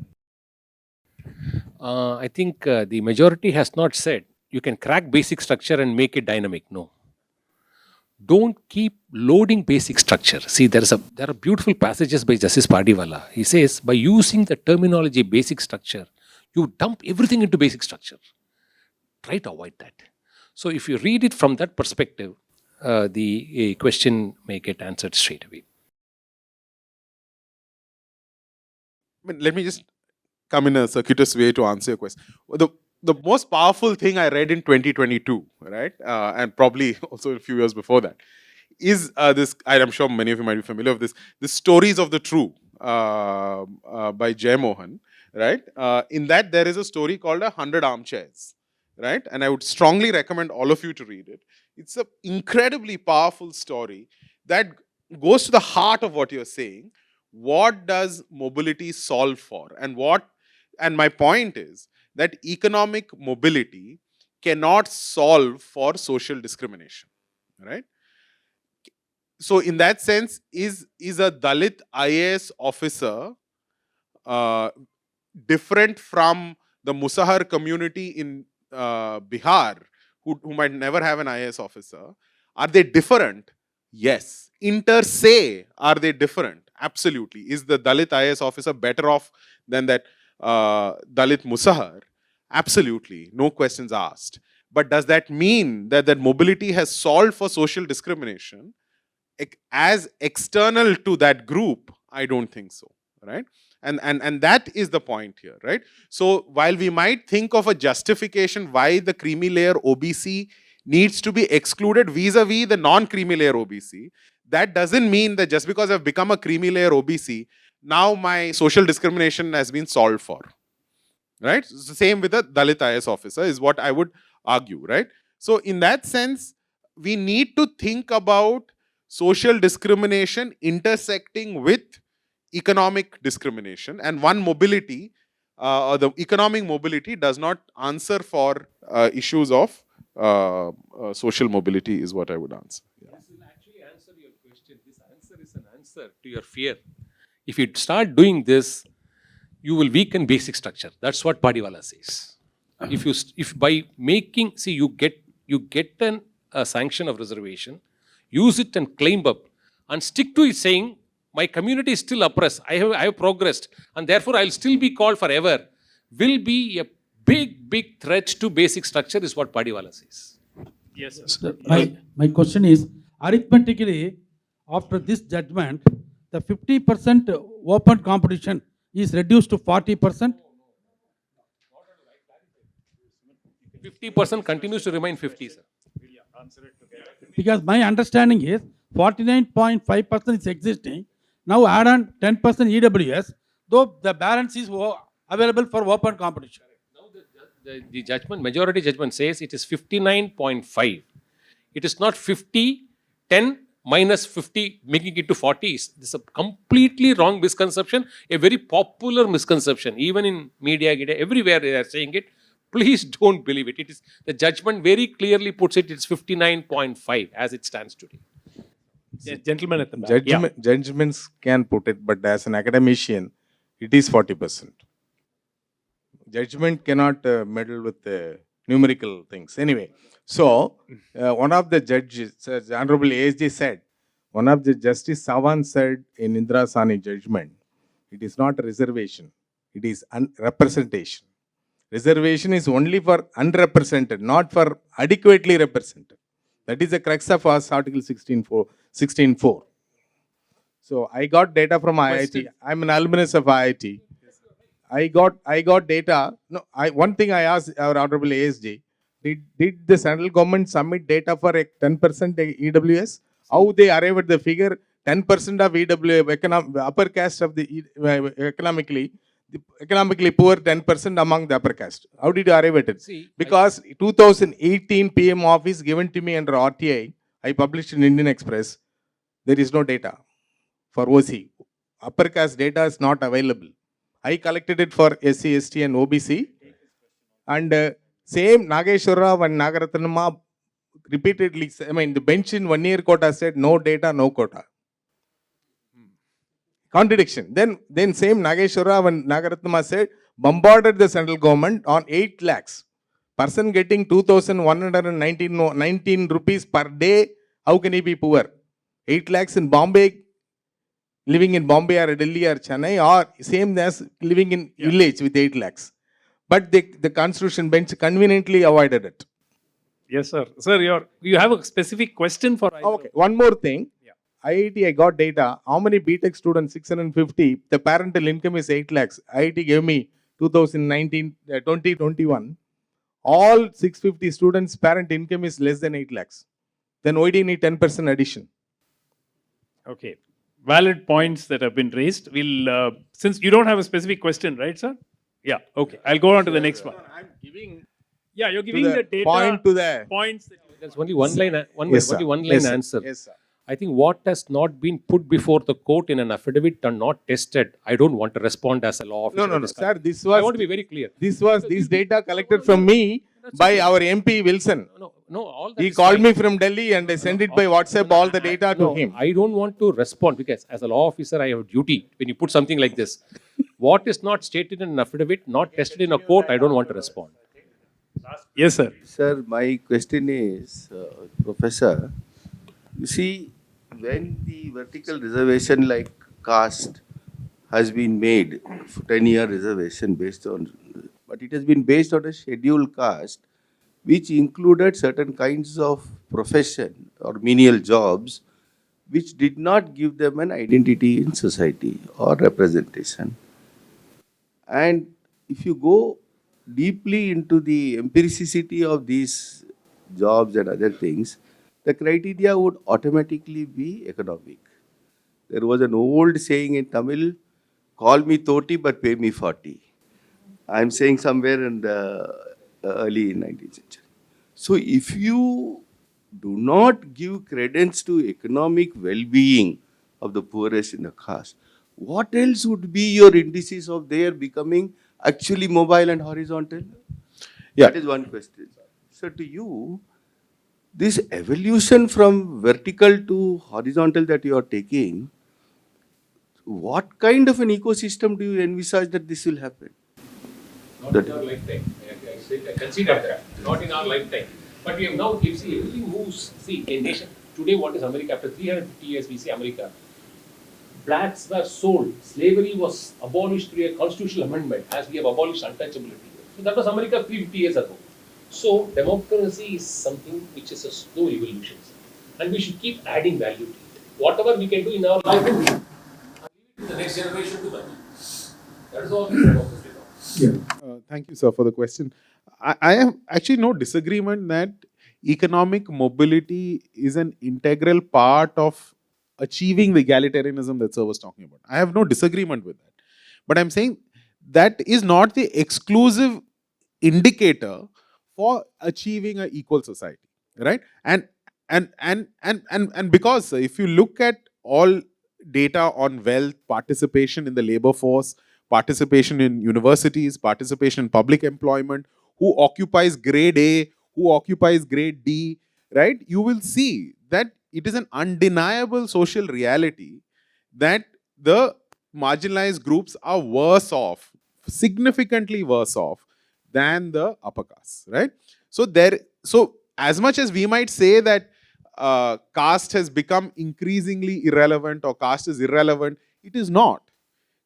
I think the majority has not said you can crack basic structure and make it dynamic. No. Don't keep loading basic structure. See, there are beautiful passages by Justice Padiwala. He says, by using the terminology basic structure, you dump everything into basic structure. Try to avoid that. So if you read it from that perspective, the question may get answered straight away. Let me just come in a circuitous way to answer your question. The most powerful thing I read in 2022, right, and probably also a few years before that, is this. I'm sure many of you might be familiar with this. The Stories of the True by Jay Mohan, right? In that there is a story called 100 Armchairs, right? And I would strongly recommend all of you to read it. It's an incredibly powerful story that goes to the heart of what you're saying. What does mobility solve for? And my point is that economic mobility cannot solve for social discrimination, right? So in that sense, is a Dalit IAS officer different from the Musahar community in Bihar, who might never have an IAS officer? Are they different? Yes. Inter se, are they different? Absolutely. Is the Dalit IAS officer better off than that Dalit Musahar? Absolutely. No questions asked. But does that mean that mobility has solved for social discrimination as external to that group? I don't think so, right? And that is the point here, right? So while we might think of a justification why the creamy layer OBC needs to be excluded vis-a-vis the non-creamy layer OBC, that doesn't mean that just because I've become a creamy layer OBC, now my social discrimination has been solved for, right? It's the same with a Dalit IAS officer is what I would argue, right? So in that sense, we need to think about social discrimination intersecting with economic discrimination, and one mobility, or the economic mobility, does not answer for issues of social mobility, is what I would answer. Yeah. This will actually answer your question. This answer is an answer to your fear. If you start doing this, you will weaken basic structure. That's what Padiwala says. If by making, see, you get a sanction of reservation, use it and climb up, and stick to it, saying my community is still oppressed. I have progressed, and therefore I'll still be called forever. Will be a big threat to basic structure, is what Padiwala says. Yes, sir. My question is, arithmetically, after this judgment, the 50% open competition is reduced to 40%. 50% continues to remain 50, sir. Because my understanding is 49.5% is existing. Now add on 10% EWS, though the balance is available for open competition. The judgment, majority judgment says it is 59.5. It is not 50, 10 minus 50, making it to 40. This is a completely wrong misconception, a very popular misconception. Even in media, everywhere they are saying it. Please don't believe it. It is, the judgment very clearly puts it, it's 59.5 as it stands today. Yes, gentlemen at the back. Judgments can put it, but as an academician, it is 40%. Judgment cannot meddle with the numerical things. Anyway, so one of the judges, Honorable ASG said, one of the Justice Savan said in Indira Sani judgment, it is not a reservation, it is representation. Reservation is only for unrepresented, not for adequately represented. That is the crux of us, Article 16.4. So I got data from IIT. I'm an alumnus of IIT. I got data. No, one thing I asked our Honorable ASG, did the central government submit data for 10% EWS? How they arrive at the figure 10% of EWS, upper caste of the economically poor 10% among the upper caste. How did you arrive at it? See, because 2018 PM office given to me under RTI, I published in Indian Express, there is no data for OC. Upper caste data is not available. I collected it for SC, ST and OBC. And same Nageshwara and Nagaratnama repeatedly, I mean the bench in 1 year quota said no data, no quota. Contradiction. Then same Nageshwara and Nagaratnama said bombarded the central government on 8 lakhs. Person getting 2,119 rupees per day, how can he be poor? 8 lakhs in Bombay, living in Bombay or Delhi or Chennai, or same as living in village with 8 lakhs. But the constitution bench conveniently avoided it. Yes, sir. Sir, you have a specific question for Okay, one more thing. IIT, I got data. How many BTech students? 650. The parental income is 8 lakhs. IIT gave me 2021. All 650 students' parent income is less than 8 lakhs. Then why do you need 10% addition? Okay. Valid points that have been raised. We'll, since you don't have a specific question, right, sir? Yeah. Okay. I'll go on to the next one. I'm giving. Yeah, you're giving the data point to the points. There's only one line, Yes, only sir. one line Yes, sir. answer. Yes, sir. I think what has not been put before the court in an affidavit and not tested, I don't want to respond as a law officer. No, sir. This I was. want to be very clear. This data collected from me by our MP Wilson. No, all that He is called fine. me from Delhi and I sent it by WhatsApp all the data to No, him. I don't want to respond because as a law officer, I have a duty when you put something like this. What is not stated in an affidavit, not tested in a court, I don't want to respond. Yes, sir. Sir, my question is, Professor, you see, when the vertical reservation like caste has been made, 10-year reservation based on, but it has been based on a scheduled caste which included certain kinds of profession or menial jobs which did not give them an identity in society or representation. And if you go deeply into the empiricity of these jobs and other things, the criteria would automatically be economic. There was an old saying in Tamil, call me 30 but pay me 40. I'm saying somewhere in the early 19th century. So if you do not give credence to economic well-being of the poorest in the caste, what else would be your indices of their becoming actually mobile and horizontal? Yeah. That is one question. So to you, this evolution from vertical to horizontal that you are taking, what kind of an ecosystem do you envisage that this will happen? Not in our lifetime. I consider that. Not in our lifetime. But we have now, if see, everything moves. See, a nation, today what is America? After 350 years, we see America. Blacks were sold. Slavery was abolished through a constitutional amendment, as we have abolished untouchability. So that was America 350 years ago. So democracy is something which is a slow evolution. And we should keep adding value to it. Whatever we can do in our life, we leave it to the next generation to manage. That is all democracy now. Thank you, sir, for the question. I have actually no disagreement that economic mobility is an integral part of achieving the egalitarianism that sir was talking about. I have no disagreement with that. But I'm saying that is not the exclusive indicator for achieving an equal society, right? And because if you look at all data on wealth, participation in the labor force, participation in universities, participation in public employment, who occupies grade A, who occupies grade D, right? You will see that it is an undeniable social reality that the marginalized groups are worse off, significantly worse off than the upper caste, right? So as much as we might say that caste has become increasingly irrelevant or caste is irrelevant, it is not.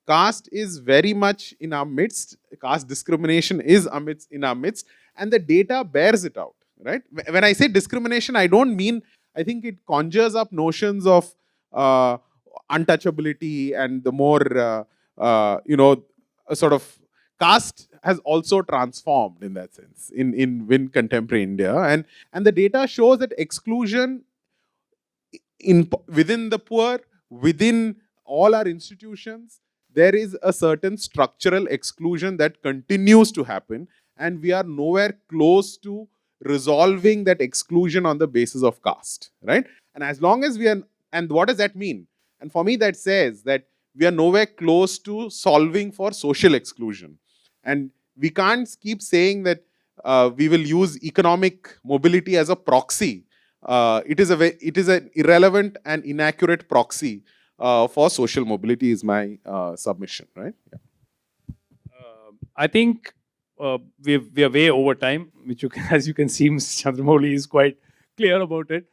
Caste is very much in our midst. Caste discrimination is in our midst, and the data bears it out, right? When I say discrimination, I don't mean, I think it conjures up notions of untouchability and the more, a sort of caste has also transformed in that sense in contemporary India, and the data shows that exclusion within the poor, within all our institutions, there is a certain structural exclusion that continues to happen, and we are nowhere close to resolving that exclusion on the basis of caste, right? And as long as we are, and what does that mean? And for me, that says that we are nowhere close to solving for social exclusion. And we can't keep saying that we will use economic mobility as a proxy. It is an irrelevant and inaccurate proxy for social mobility is my submission, right? Yeah. I think we are way over time, which as you can see, Mr. Chandramouli is quite clear about it.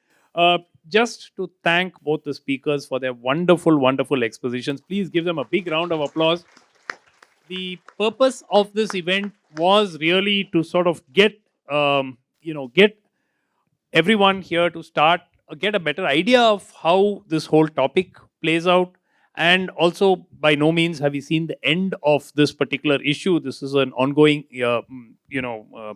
Just to thank both the speakers for their wonderful, wonderful expositions. Please give them a big round of applause. The purpose of this event was really to sort of get everyone here to start get a better idea of how this whole topic plays out. And also, by no means have we seen the end of this particular issue. This is an ongoing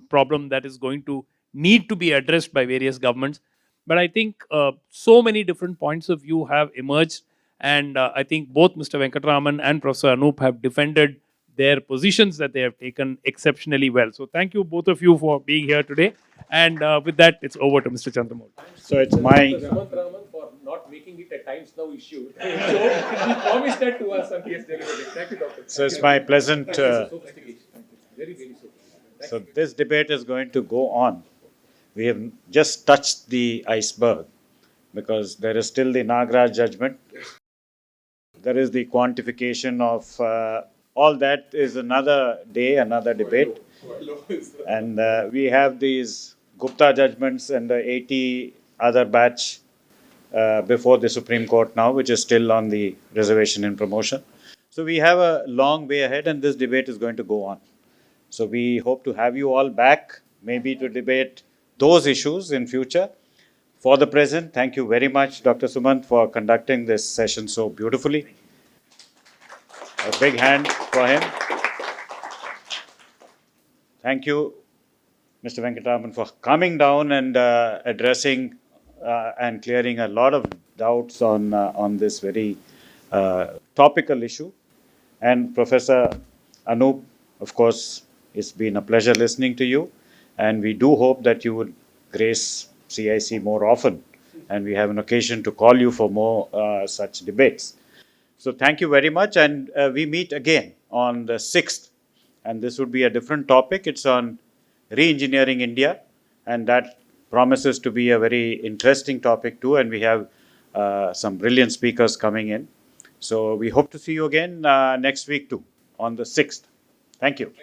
problem that is going to need to be addressed by various governments. But I think so many different points of view have emerged, and I think both Mr. Venkatraman and Professor Anup have defended their positions that they have taken exceptionally well. So thank you both of you for being here today. And with that, it's over to Mr. Chandramouli. So it's my For not making it a Times Now issue. So he promised that to us and he has delivered it. Thank you, Doctor. so it's my pleasant. Sophistication. Very, very sophisticated. So this debate is going to go on. We have just touched the iceberg because there is still the Nagraj judgment. There is the quantification of all that is another day, another debate. And we have these Gupta judgments and the 80 other batch before the Supreme Court now, which is still on the reservation and promotion. So we have a long way ahead, and this debate is going to go on. So we hope to have you all back, maybe to debate those issues in future. For the present, thank you very much, Dr. Sumant, for conducting this session so beautifully. A big hand for him. Thank you, Mr. Venkatraman, for coming down and addressing and clearing a lot of doubts on this very topical issue. And Professor Anup, of course, it's been a pleasure listening to you. And we do hope that you would grace CIC more often, and we have an occasion to call you for more such debates. So thank you very much, and we meet again on the 6th, and this would be a different topic. It's on re-engineering India, and that promises to be a very interesting topic too, and we have some brilliant speakers coming in. So we hope to see you again next week too, on the 6th. Thank you.